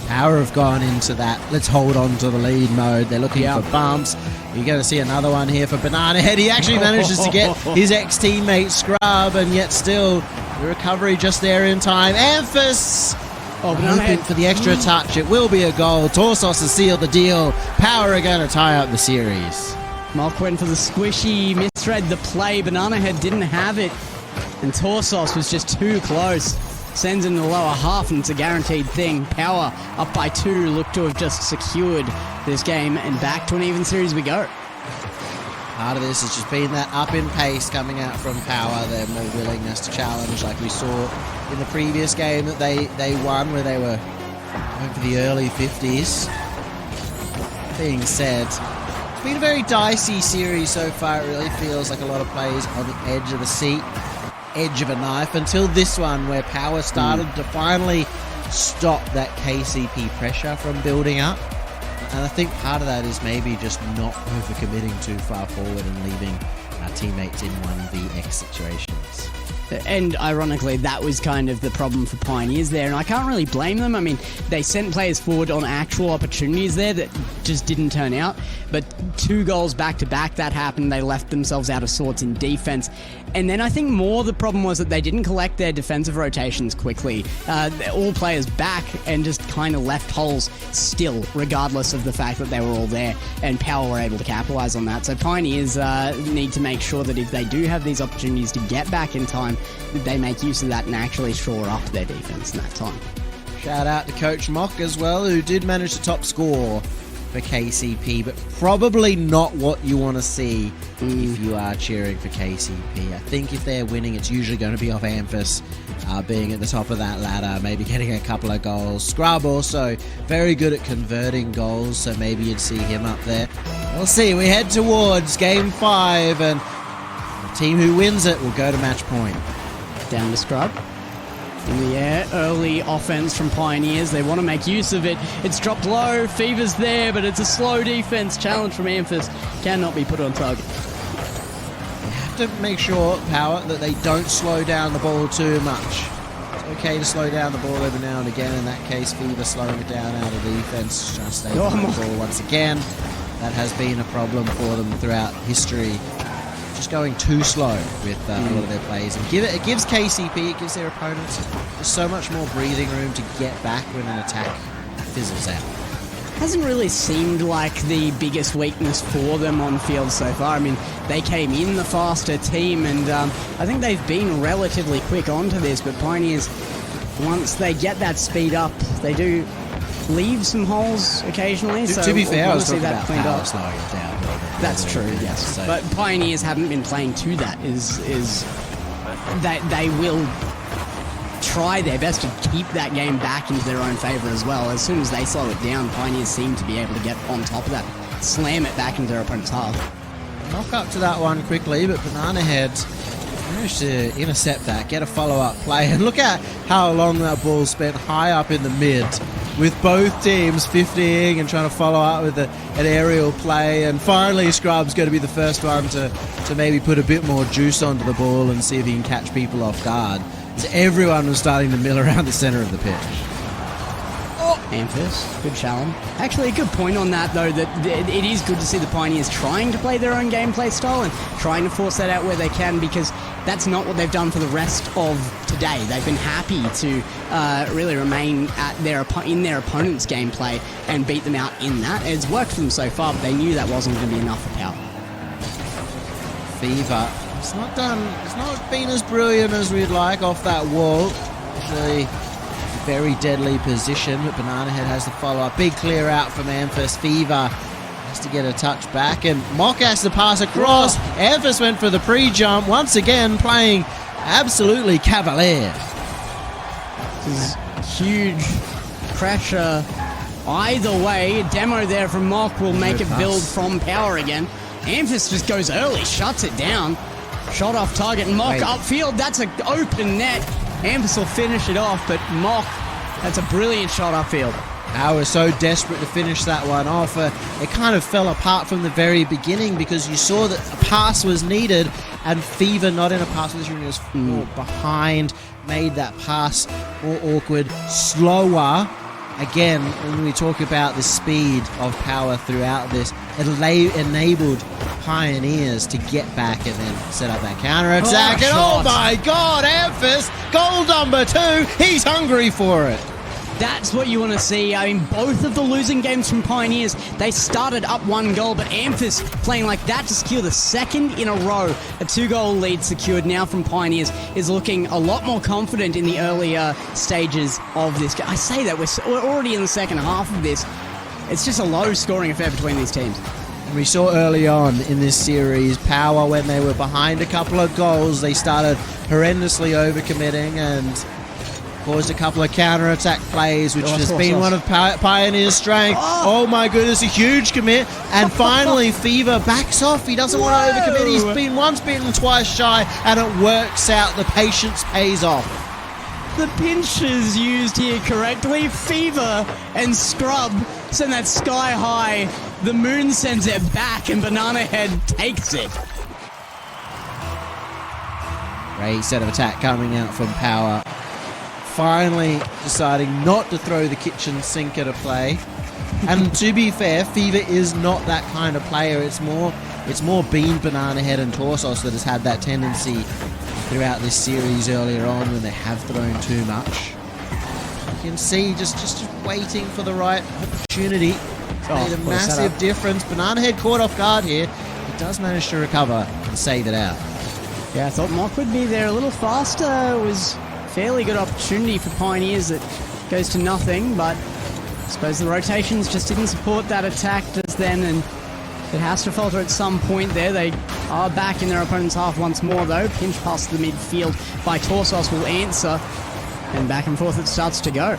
Power have gone into that let's hold on to the lead mode. They're looking for bumps. You're going to see another one here for Banana Head. He actually manages to get his ex-teammate Scrub, and yet still the recovery just there in time. Amphis hoping for the extra touch. It will be a goal. Torsos has sealed the deal. Power are going to tie up the series. Mock went for the squishy, misread the play. Banana Head didn't have it, and Torsos was just too close. Sends in the lower half, and it's a guaranteed thing. Power up by 2, look to have just secured this game, and back to an even series we go. Part of this has just been that up in pace coming out from Power, their more willingness to challenge, like we saw in the previous game that they won, where they were going for the early 50s. Being said, it's been a very dicey series so far. It really feels like a lot of plays on the edge of the seat, edge of a knife, until this one where Power started to finally stop that KCP pressure from building up. And I think part of that is maybe just not overcommitting too far forward and leaving our teammates in 1vx situations. And ironically, that was kind of the problem for Pioneers there, and I can't really blame them. I mean, they sent players forward on actual opportunities there that just didn't turn out, but 2 goals back-to-back, that happened. They left themselves out of sorts in defense. And then I think more the problem was that they didn't collect their defensive rotations quickly. All players back and just kind of left holes still, regardless of the fact that they were all there, and Power were able to capitalize on that. So Pioneers need to make sure that if they do have these opportunities to get back in time, that they make use of that and actually shore up their defense in that time. Shout out to Coach Mock as well, who did manage to top score for KCP, but probably not what you want to see if you are cheering for KCP. I think if they're winning, it's usually going to be off Amphis being at the top of that ladder, maybe getting a couple of goals. Scrub also very good at converting goals, so maybe you'd see him up there. We'll see. We head towards Game 5, and the team who wins it will go to match point. Down to Scrub. In the air, early offense from Pioneers. They want to make use of it. It's dropped low. Fever's there, but it's a slow defense. Challenge from Amphis. Cannot be put on target. You have to make sure, Power, that they don't slow down the ball too much. It's okay to slow down the ball every now and again. In that case, Fever slowing it down out of defense. Trying to stay on the ball once again. That has been a problem for them throughout history. Just going too slow with a lot of their plays, and it gives KCP, it gives their opponents just so much more breathing room to get back when an attack fizzles out. Hasn't really seemed like the biggest weakness for them on field so far. I mean, they came in the faster team, and I think they've been relatively quick onto this, but Pioneers, once they get that speed up, they do leave some holes occasionally. To be fair, I was talking that about Power slowing it down. That's true, yes. So. But Pioneers haven't been playing to that. They will try their best to keep that game back into their own favour as well. As soon as they slow it down, Pioneers seem to be able to get on top of that, slam it back into their opponent's half. Knock up to that one quickly, but Banana Head managed to intercept that, get a follow-up play, and look at how long that ball spent high up in the mid, with both teams 50ing and trying to follow up with an aerial play, and finally Scrub's going to be the first one to maybe put a bit more juice onto the ball and see if he can catch people off guard. So everyone was starting to mill around the centre of the pitch. Amphis, good challenge. Actually, a good point on that, though, that it is good to see the Pioneers trying to play their own gameplay style and trying to force that out where they can, because that's not what they've done for the rest of today. They've been happy to really remain at in their opponent's gameplay and beat them out in that. It's worked for them so far, but they knew that wasn't going to be enough for Power. Fever, it's not been as brilliant as we'd like off that wall. Actually, very deadly position, but Banana Head has the follow-up. Big clear out from Amphis. Fever has to get a touch back, and Mock has to pass across. Amphis went for the pre-jump, once again playing absolutely cavalier. This is huge pressure either way. Demo there from Mock will make it build from Power again. Amphis just goes early, shuts it down. Shot off target, Mock upfield, that's an open net. Amphis will finish it off, but Mock, that's a brilliant shot upfield. Power so desperate to finish that one off. It kind of fell apart from the very beginning because you saw that a pass was needed, and Fever not in a pass position, he was more behind, made that pass more awkward, slower. Again, when we talk about the speed of Power throughout this, it enabled Pioneers to get back and then set up that counter-attack. Oh my god, Amphis, goal number 2, he's hungry for it. That's what you want to see. I mean, both of the losing games from Pioneers, they started up 1 goal, but Amphis playing like that to secure the second in a row. A 2-goal lead secured now from Pioneers is looking a lot more confident in the earlier stages of this game. I say that, we're already in the second half of this. It's just a low-scoring affair between these teams. We saw early on in this series, Power, when they were behind a couple of goals, they started horrendously overcommitting and caused a couple of counter-attack plays, which has been one of Pioneer's strengths. Oh my goodness, a huge commit. And finally, Fever backs off. He doesn't want to overcommit. He's been once bitten, twice shy, and it works out. The patience pays off. The pinch is used here correctly. Fever and Scrub send that sky high. The moon sends it back, and Banana Head takes it. Great set of attack coming out from Power. Finally deciding not to throw the kitchen sink at a play. And to be fair, Fever is not that kind of player. It's more been Banana Head and Torsos that has had that tendency throughout this series earlier on when they have thrown too much. You can see just waiting for the right opportunity. Made a massive difference. Banana Head caught off guard here. He does manage to recover and save it out. Yeah, I thought Mock would be there a little faster. It was a fairly good opportunity for Pioneers that goes to nothing, but suppose the rotations just didn't support that attack just then, and it has to falter at some point there. They are back in their opponent's half once more, though. Pinch past the midfield by Torsos will answer, and back and forth it starts to go.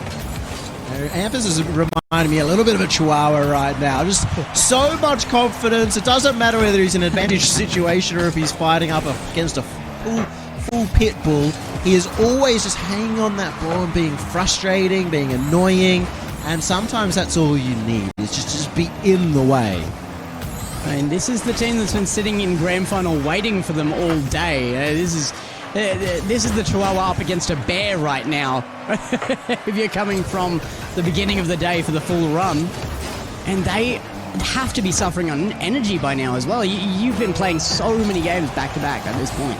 Amphis is reminding me a little bit of a chihuahua right now. Just so much confidence. It doesn't matter whether he's in an advantage situation or if he's fighting up against a full pit bull. He is always just hanging on that ball and being frustrating, being annoying, and sometimes that's all you need, is just be in the way. And this is the team that's been sitting in grand final waiting for them all day. This is the Chihuahua up against a bear right now. If you're coming from the beginning of the day for the full run. And they have to be suffering on energy by now as well. You've been playing so many games back to back at this point.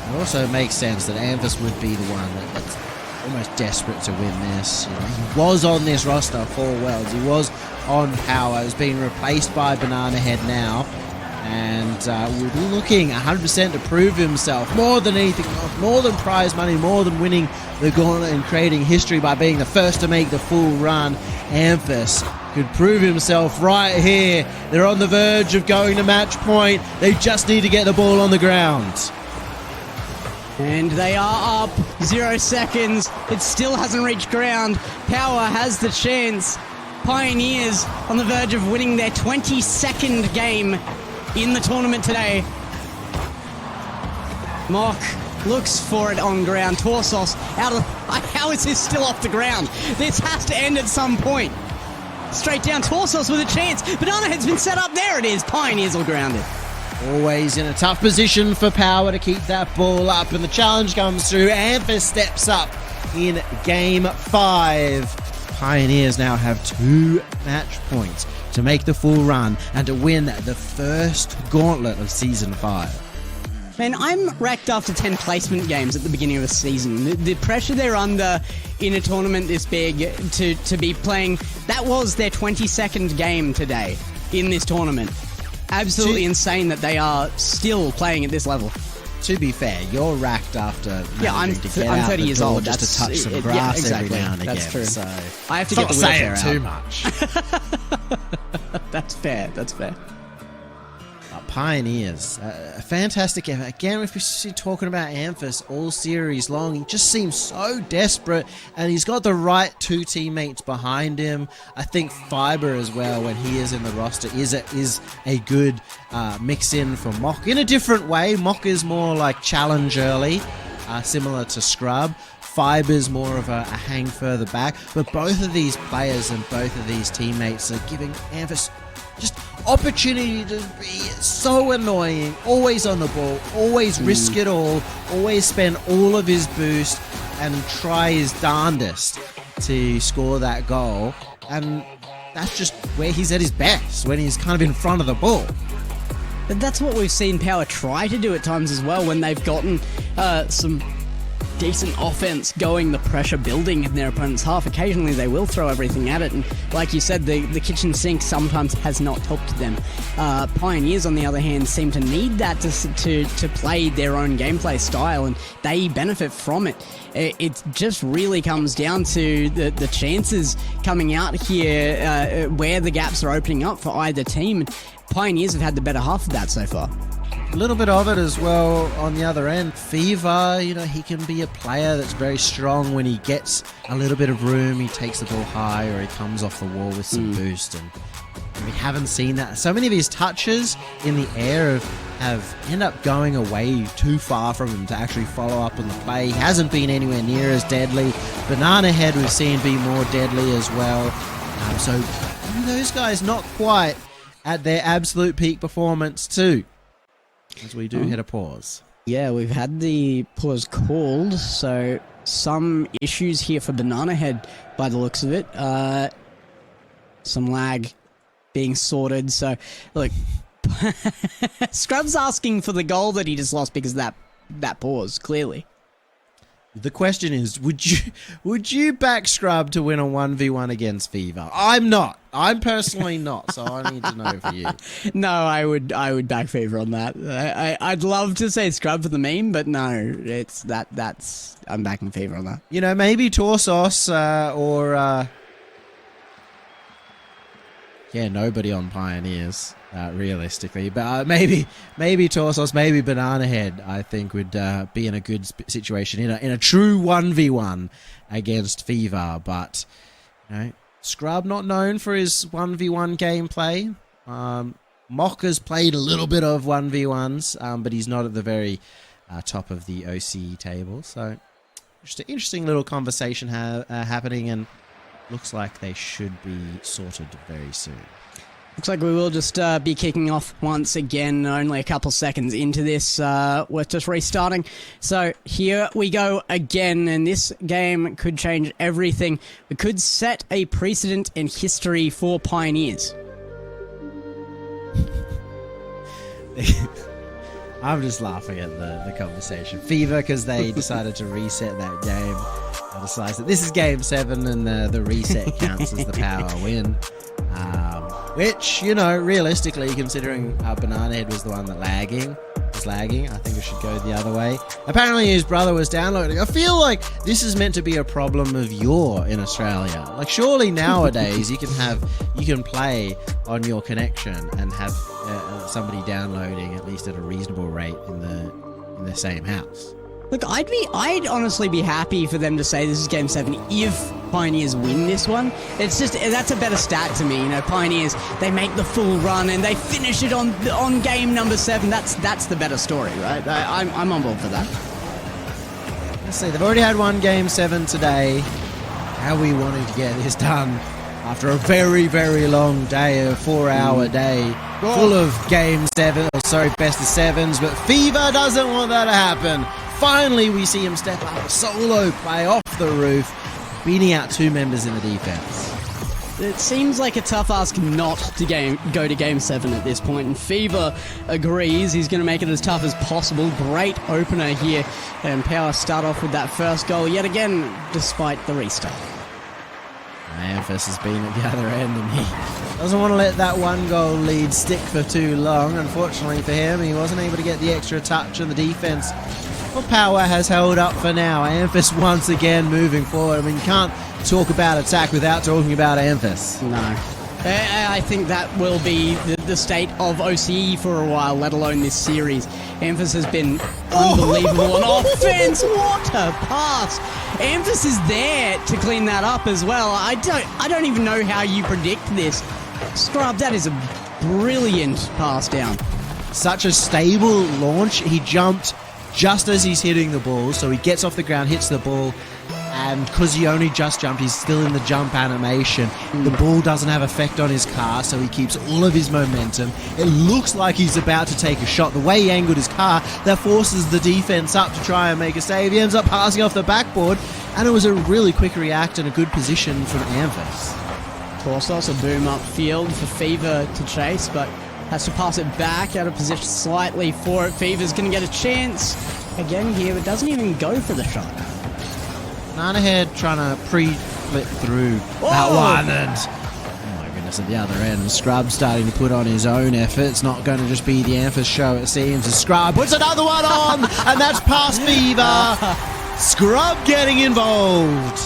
It also makes sense that Amphis would be the one that's almost desperate to win this. You know, he was on this roster for Worlds. He was on Power. He's being replaced by Banana Head now. And we'll be looking 100% to prove himself. More than anything else, more than prize money, more than winning the Gauntlet and creating history by being the first to make the full run. Amphis could prove himself right here. They're on the verge of going to match point. They just need to get the ball on the ground. And they are up 0 seconds. It still hasn't reached ground. Power has the chance. Pioneers on the verge of winning their 22nd game in the tournament today. Mock looks for it on ground. Torsos out of... How is this still off the ground? This has to end at some point. Straight down, Torsos with a chance. Banana Head's been set up. There it is. Pioneers all grounded. Always in a tough position for Power to keep that ball up, and the challenge comes through. Amphis steps up in game 5. Pioneers now have 2 match points to make the full run and to win the first Gauntlet of Season 5. Man, I'm wrecked after 10 placement games at the beginning of the season. The pressure they're under in a tournament this big to be playing, that was their 22nd game today in this tournament. Absolutely insane that they are still playing at this level. To be fair, you're racked after I'm to get 30 years old. just That's, to touch some grass exactly. every now and again. That's true. So I have to get the saying wheelchair too out. much. That's fair. That's fair. Pioneers, a fantastic effort. Again, we've been talking about Amphis all series long. He just seems so desperate, and he's got the right 2 teammates behind him. I think Fiber as well, when he is in the roster, is a good mix-in for Mock. In a different way, Mock is more like challenge early, similar to Scrub. Fiber's more of a hang further back, but both of these players and both of these teammates are giving Amphis just opportunity to be so annoying, always on the ball, always risk it all, always spend all of his boost and try his darndest to score that goal. And that's just where he's at his best, when he's kind of in front of the ball. But that's what we've seen Power try to do at times as well, when they've gotten some decent offense going, the pressure building in their opponent's half. Occasionally they will throw everything at it, and like you said, the kitchen sink sometimes has not helped them. Pioneers, on the other hand, seem to need that to play their own gameplay style, and they benefit from it. It just really comes down to the chances coming out here, where the gaps are opening up for either team. Pioneers have had the better half of that so far. A little bit of it as well on the other end. Fever, he can be a player that's very strong when he gets a little bit of room. He takes the ball high, or he comes off the wall with some boost, and we haven't seen that. So many of his touches in the air have end up going away too far from him to actually follow up on the play. He hasn't been anywhere near as deadly. Banana Head we've seen be more deadly as well. So those guys not quite at their absolute peak performance too. As we do hit a pause. Yeah, we've had the pause called, so some issues here for Banana Head by the looks of it. Some lag being sorted, so look, Scrub's asking for the goal that he just lost because of that pause, clearly. The question is, would you back Scrub to win a 1v1 against Fever? I'm not. I'm personally not, so I need to know for you. No, I would back Fever on that. I'd love to say Scrub for the meme, but no, I'm backing Fever on that. Maybe Torsos Yeah, nobody on Pioneers, realistically. But maybe Torsos, maybe Banana Head, I think, would be in a good situation in a true 1v1 against Fever. But, you know, Scrub not known for his 1v1 gameplay. Mocker's played a little bit of 1v1s, but he's not at the very top of the OCE table. So, just an interesting little conversation happening, and looks like they should be sorted very soon. Looks like we will just be kicking off once again, only a couple seconds into this. We're just restarting. So here we go again, and this game could change everything. It could set a precedent in history for Pioneers. I'm just laughing at the conversation. Fever, because they decided to reset that game. They decided that this is game 7 and the reset counts as the power win. Which, you know, realistically, considering Banana Head was the one that was lagging, I think it should go the other way. Apparently his brother was downloading. I feel like this is meant to be a problem of yore in Australia. Like, surely nowadays you can play on your connection and have somebody downloading at least at a reasonable rate in the same house. Look, I'd honestly be happy for them to say this is game 7 if Pioneers win this one. It's just, that's a better stat to me. You know, Pioneers, they make the full run and they finish it on game number 7. That's the better story, right? I'm on board for that. Let's see, they've already had one game 7 today. How are we wanting to get this done after a very, very long day, a 4-hour day full of game 7, best of 7s, but Fever doesn't want that to happen. Finally, we see him step up a solo play off the roof, beating out 2 members in the defense. It seems like a tough ask not to go to game 7 at this point, and Fever agrees. He's going to make it as tough as possible. Great opener here, and Power start off with that first goal yet again, despite the restart. Amphis has been at the other end, and he doesn't want to let that 1-goal lead stick for too long. Unfortunately for him, he wasn't able to get the extra touch on the defense. Well, Power has held up for now. Amphis once again moving forward. I mean, you can't talk about attack without talking about Amphis. No. I think that will be the state of OCE for a while, let alone this series. Amphis has been unbelievable on offense. What a pass! Amphis is there to clean that up as well. I don't even know how you predict this. Scrub, that is a brilliant pass down. Such a stable launch. He jumped just as he's hitting the ball, so he gets off the ground, hits the ball, and because he only just jumped, he's still in the jump animation. The ball doesn't have effect on his car, so he keeps all of his momentum. It looks like he's about to take a shot. The way he angled his car, that forces the defense up to try and make a save. He ends up passing off the backboard, and it was a really quick react and a good position from Amphis. Torsos a boom upfield for Fever to chase, but has to pass it back out of position slightly for it. Fever's going to get a chance again here, but doesn't even go for the shot. Banana Head trying to pre-flip through that one, and oh my goodness, at the other end, Scrub starting to put on his own effort. It's not going to just be the Amphis show, it seems. Scrub puts another one on, and that's past Fever. Scrub getting involved.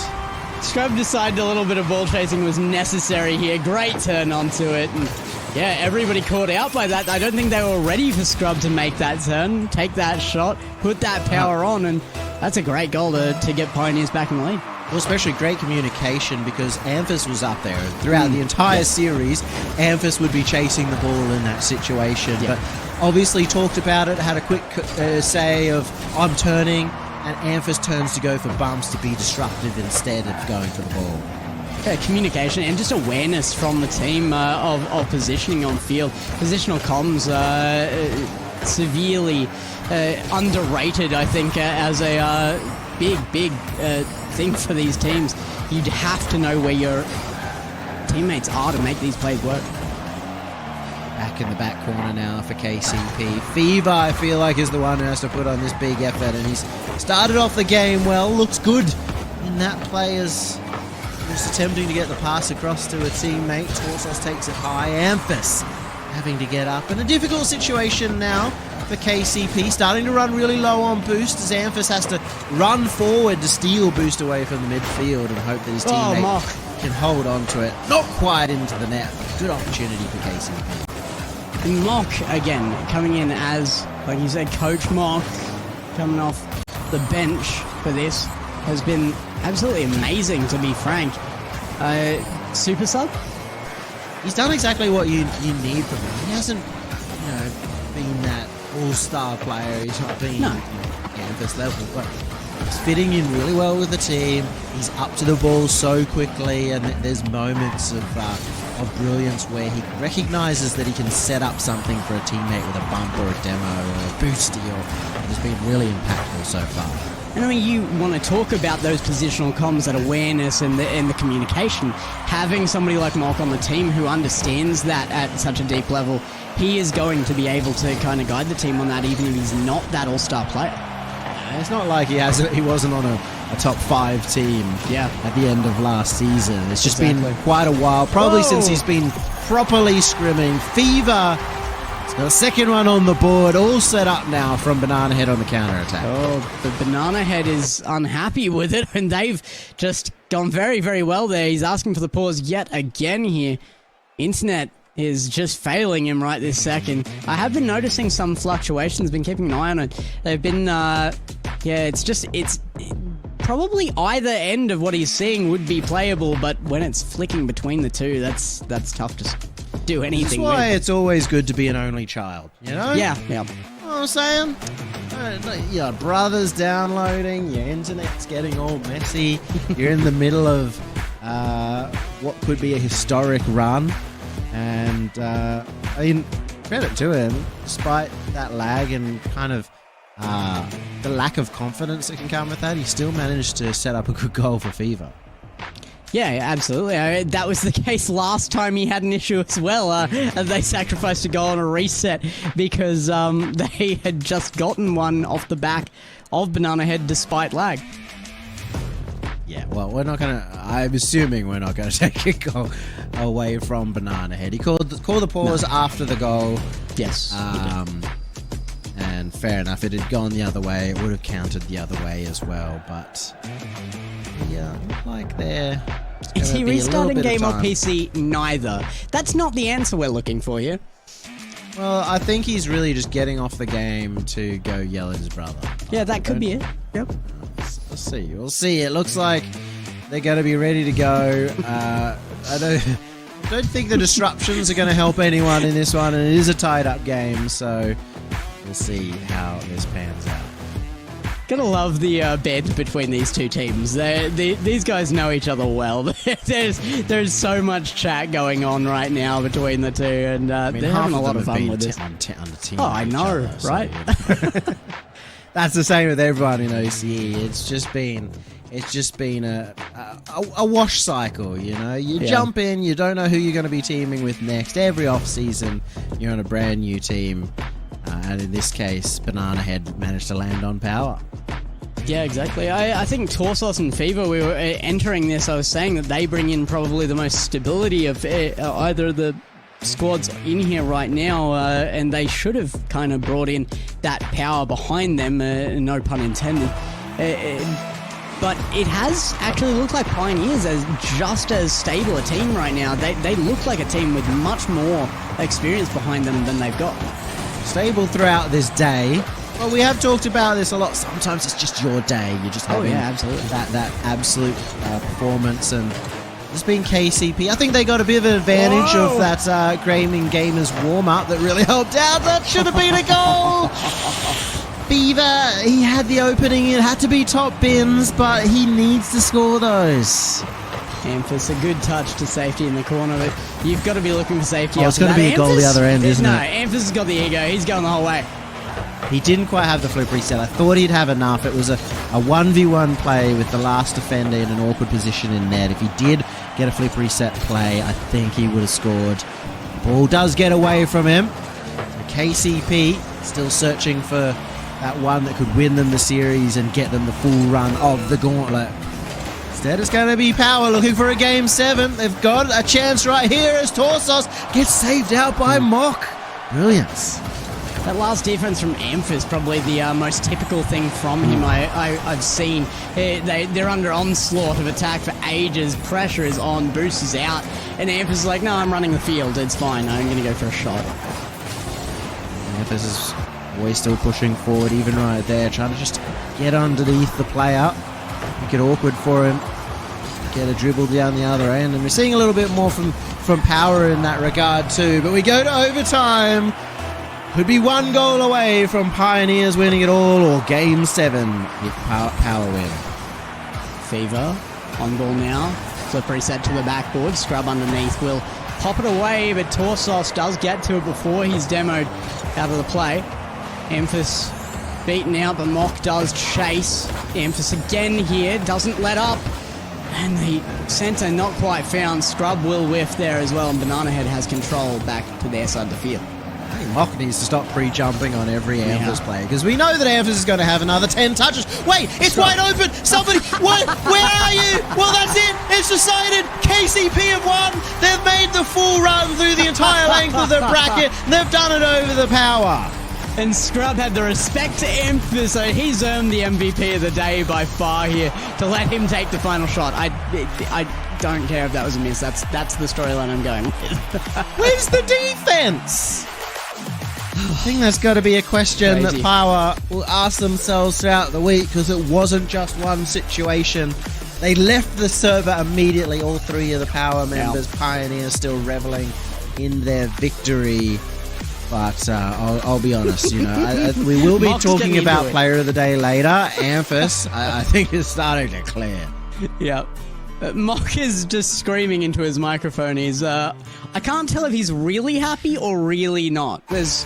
Scrub decided a little bit of ball chasing was necessary here. Great turn onto it, and yeah, everybody caught out by that. I don't think they were ready for Scrub to make that turn, take that shot, put that power on, and that's a great goal to get Pioneers back in the lead. Well, especially great communication, because Amphis was up there. Throughout the entire series, Amphis would be chasing the ball in that situation. But obviously talked about it, had a quick say of, I'm turning, and Amphis turns to go for bumps to be disruptive instead of going for the ball. Communication and just awareness from the team of positioning on field. Positional comms severely underrated, I think, as a big thing for these teams. You'd have to know where your teammates are to make these plays work. Back in the back corner now for KCP. Fever, I feel like, is the one who has to put on this big effort, and he's started off the game well. Looks good in that play as just attempting to get the pass across to a teammate. Torsos takes it high. Amphis having to get up in a difficult situation now for KCP, starting to run really low on boost as Amphis has to run forward to steal boost away from the midfield and hope that his teammate can hold on to it. Not quite into the net. Good opportunity for KCP. And Mock, again, coming in as, like you said, Coach Mock, coming off the bench for this, has been absolutely amazing, to be frank. Super sub? He's done exactly what you need from him. He hasn't, been that all-star player. He's not been at this level, but he's fitting in really well with the team. He's up to the ball so quickly, and there's moments of brilliance where he recognises that he can set up something for a teammate with a bump or a demo or a boosty, or it's been really impactful so far. And I mean, you want to talk about those positional comms, that awareness and the communication. Having somebody like Mock on the team who understands that at such a deep level, he is going to be able to kind of guide the team on that, even if he's not that all-star player. It's not like he wasn't on a top 5 team at the end of last season. It's just been quite a while, probably since he's been properly scrimming. Fever, he's got a second one on the board, all set up now from Banana Head on the counter-attack. Oh, the Banana Head is unhappy with it, and they've just gone very, very well there. He's asking for the pause yet again here. Internet is just failing him right this second. I have been noticing some fluctuations, been keeping an eye on it. They've been, it's probably either end of what he's seeing would be playable, but when it's flicking between the two, that's tough to do anything with. That's why it's always good to be an only child, you know? Yeah. You know what I'm saying? Your brother's downloading, your internet's getting all messy, you're in the middle of what could be a historic run. And, credit to him, despite that lag and kind of the lack of confidence that can come with that, he still managed to set up a good goal for Fever. Yeah, absolutely. That was the case last time he had an issue as well. They sacrificed a goal on a reset because they had just gotten one off the back of Banana Head despite lag. Yeah, well, I'm assuming we're not going to take a goal away from Banana Head. He called the pause after the goal. Yes. And fair enough, it had gone the other way. It would have counted the other way as well, but yeah, like there. Is he restarting game or PC? Neither. That's not the answer we're looking for here. Well, I think he's really just getting off the game to go yell at his brother. Yeah, that could be it. Yep. We'll see. It looks like they're going to be ready to go. I don't think the disruptions are going to help anyone in this one, and it is a tied-up game, so we'll see how this pans out. Gotta love the bed between these two teams. These guys know each other well. There's so much chat going on right now between the two, and they're having a lot of fun with this. Oh, I know, right? That's the same with everyone in OCE. It's just been a wash cycle, you know. You jump in, you don't know who you're going to be teaming with next. Every off season, you're on a brand new team, and in this case, Banana Head managed to land on power. Yeah, exactly. I think Torsos and Fever, we were entering this, I was saying that they bring in probably the most stability of either of the squads in here right now, and they should have kind of brought in that power behind them, no pun intended. But it has actually looked like Pioneers as just as stable a team right now. They look like a team with much more experience behind them than they've got. Stable throughout this day. Well, we have talked about this a lot. Sometimes it's just your day. You're just having absolutely. that absolute performance, and it's been KCP. I think they got a bit of an advantage of that Gaming Gamers warm-up that really helped out. That should have been a goal! Fever, he had the opening. It had to be top bins, but he needs to score those. Amphis, a good touch to safety in the corner, but you've got to be looking for safety. It's going to be a goal the other end, isn't it? No, Amphis has got the ego. He's going the whole way. He didn't quite have the flip reset. I thought he'd have enough. It was a 1v1 play with the last defender in an awkward position in net. If he did get a flip reset play, I think he would have scored. The ball does get away from him. KCP still searching for that one that could win them the series and get them the full run of the Gauntlet. Instead, it's going to be Power looking for a Game 7. They've got a chance right here as Torsos gets saved out by Mock. Brilliance. That last defense from Amph is probably the most typical thing from him I've seen. They're under onslaught of attack for ages. Pressure is on, boost is out, and Amph is like, no, I'm running the field. It's fine. I'm going to go for a shot. Amph is always still pushing forward, even right there, trying to just get underneath the player. Make it awkward for him. Get a dribble down the other end, and we're seeing a little bit more from Power in that regard too. But we go to overtime. Could be one goal away from Pioneers winning it all, or Game 7 if Power win. Fever on ball now. Slippery set to the backboard. Scrub underneath will pop it away, but Torsos does get to it before he's demoed out of the play. Emphas beaten out, but Mock does chase. Emphas again here, doesn't let up. And the centre not quite found. Scrub will whiff there as well, and Banana Head has control back to their side of the field. I think Mock needs to stop pre-jumping on every Amphas player, because we know that Amphas is going to have another 10 touches. Wait, it's wide open! Somebody, where are you? Well, that's it! It's decided! KCP have won! They've made the full run through the entire length of the bracket, and they've done it over the Power. And Scrub had the respect to Emphas, so he's earned the MVP of the day by far here, to let him take the final shot. I don't care if that was a miss. That's the storyline I'm going with. Where's the defense? I think that's got to be a question that Power will ask themselves throughout the week, because it wasn't just one situation. They left the server immediately, all three of the Power members. Pioneers still reveling in their victory. But I'll be honest, we will be talking about Player of the Day later. Amphas, I think, is starting to clear. Yep. Mock is just screaming into his microphone. I can't tell if he's really happy or really not. Because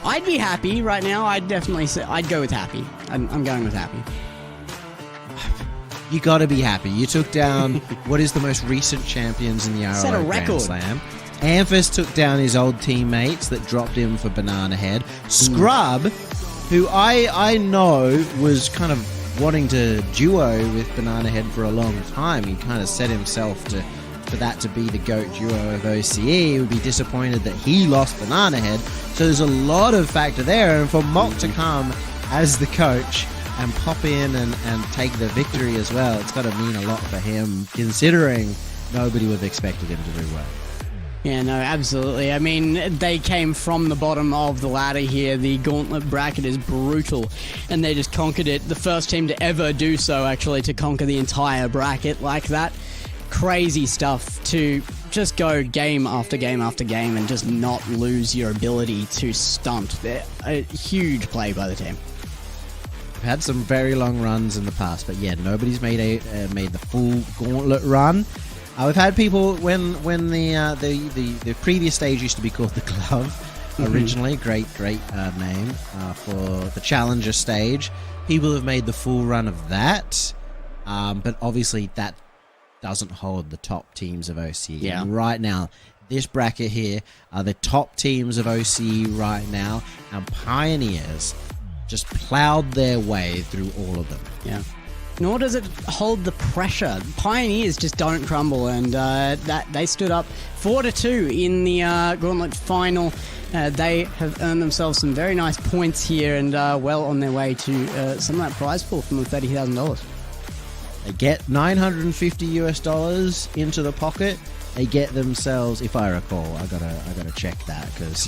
I'd be happy right now. I'd definitely say I'd go with happy. I'm going with happy. You got to be happy. You took down what is the most recent champions in the RLO Set a record. Grand Slam. Amphas took down his old teammates that dropped him for Banana Head. Scrub, who I know was kind of wanting to duo with Banana Head for a long time. He kind of set himself for that to be the GOAT duo of OCE. He would be disappointed that he lost Banana Head. So there's a lot of factor there. And for Mock to come as the coach and pop in and take the victory as well, it's got to mean a lot for him, considering nobody would have expected him to do well. Yeah, no, absolutely. I mean, they came from the bottom of the ladder here. The Gauntlet bracket is brutal, and they just conquered it. The first team to ever do so, actually, to conquer the entire bracket like that. Crazy stuff to just go game after game after game and just not lose your ability to stunt. A huge play by the team. We've had some very long runs in the past, but yeah, nobody's made the full Gauntlet run. We've had people when the previous stage used to be called the Glove originally. Great name for the Challenger stage. People have made the full run of that, but obviously that doesn't hold the top teams of OCE. Yeah. And right now, this bracket here are the top teams of OCE right now, and Pioneers just plowed their way through all of them. Yeah. Nor does it hold the pressure. Pioneers just don't crumble, and that they stood up 4-2 in the Gauntlet final. They have earned themselves some very nice points here, and well on their way to some of that prize pool from the $30,000. They get $950 into the pocket. They get themselves, if I recall, I gotta check that, because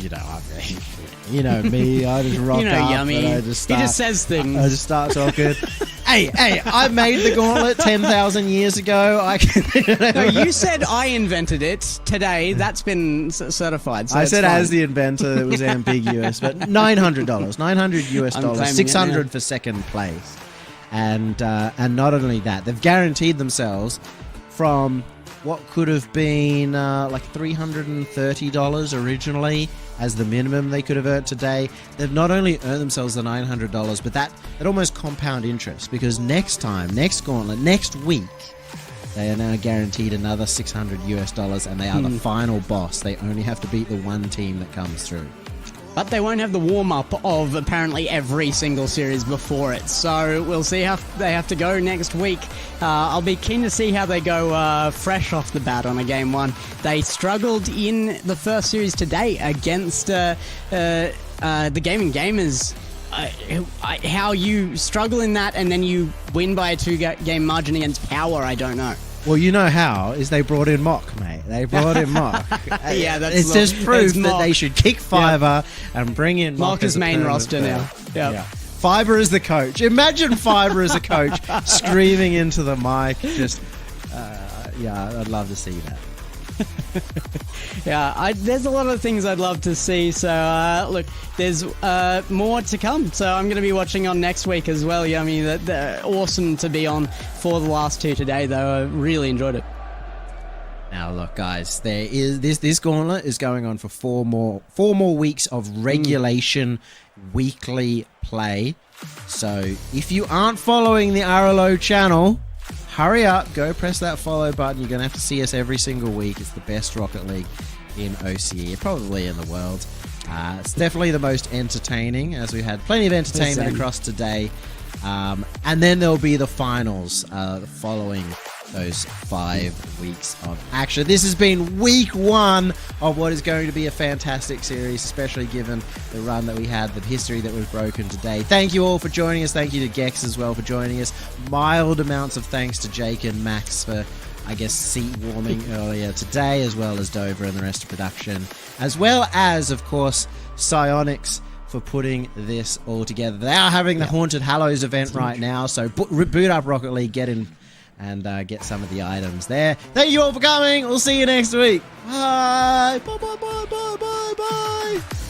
you know me, I just rock up Yummy. and I just start, he just says things. I just start talking. hey, I made the Gauntlet 10,000 years ago. No, you said I invented it today. That's been certified. So I said fine. as the inventor, it was ambiguous, but $900, $900, 600 for second place, and not only that, they've guaranteed themselves from what could have been like $330 originally as the minimum they could have earned today. They've not only earned themselves the $900, but that almost compound interest, because next Gauntlet, next week, they are now guaranteed another $600, and they are the final boss. They only have to beat the one team that comes through. But they won't have the warm-up of apparently every single series before it. So we'll see how they have to go next week. I'll be keen to see how they go fresh off the bat on a game one. They struggled in the first series today against the gaming gamers, how you struggle in that and then you win by a 2-game margin against Power, I don't know. Well, you know how is they brought in Mock, mate. They brought in Mock. Yeah, that's it's just proof that they should kick Fiverr and bring in Mock as main roster now. Yeah. Fiverr is the coach. Imagine Fiverr as a coach screaming into the mic. Just, I'd love to see that. Yeah, there's a lot of things I'd love to see. So, look, there's more to come. So I'm going to be watching on next week as well. Yeah, I mean, they're awesome to be on for the last 2 today, though. I really enjoyed it. Now, look, guys, there is this gauntlet is going on for 4 more weeks of regulation weekly play. So if you aren't following the RLO channel, hurry up, go press that follow button. You're going to have to see us every single week. It's the best Rocket League in Oceania, probably in the world. It's definitely the most entertaining, as we had plenty of entertainment across today. And then there'll be the finals following those 5 weeks of action. This has been week 1 of what is going to be a fantastic series, especially given the run that we had, the history that was broken today. Thank you all for joining us. Thank you to Gex as well for joining us. Mild amounts of thanks to Jake and Max for, I guess, seat warming earlier today, as well as Dover and the rest of production, as well as, of course, Psyonix for putting this all together. They are having the Haunted Hallows event right now, so boot up Rocket League, get in and get some of the items there. Thank you all for coming. We'll see you next week. Bye. Bye, bye, bye, bye, bye, bye.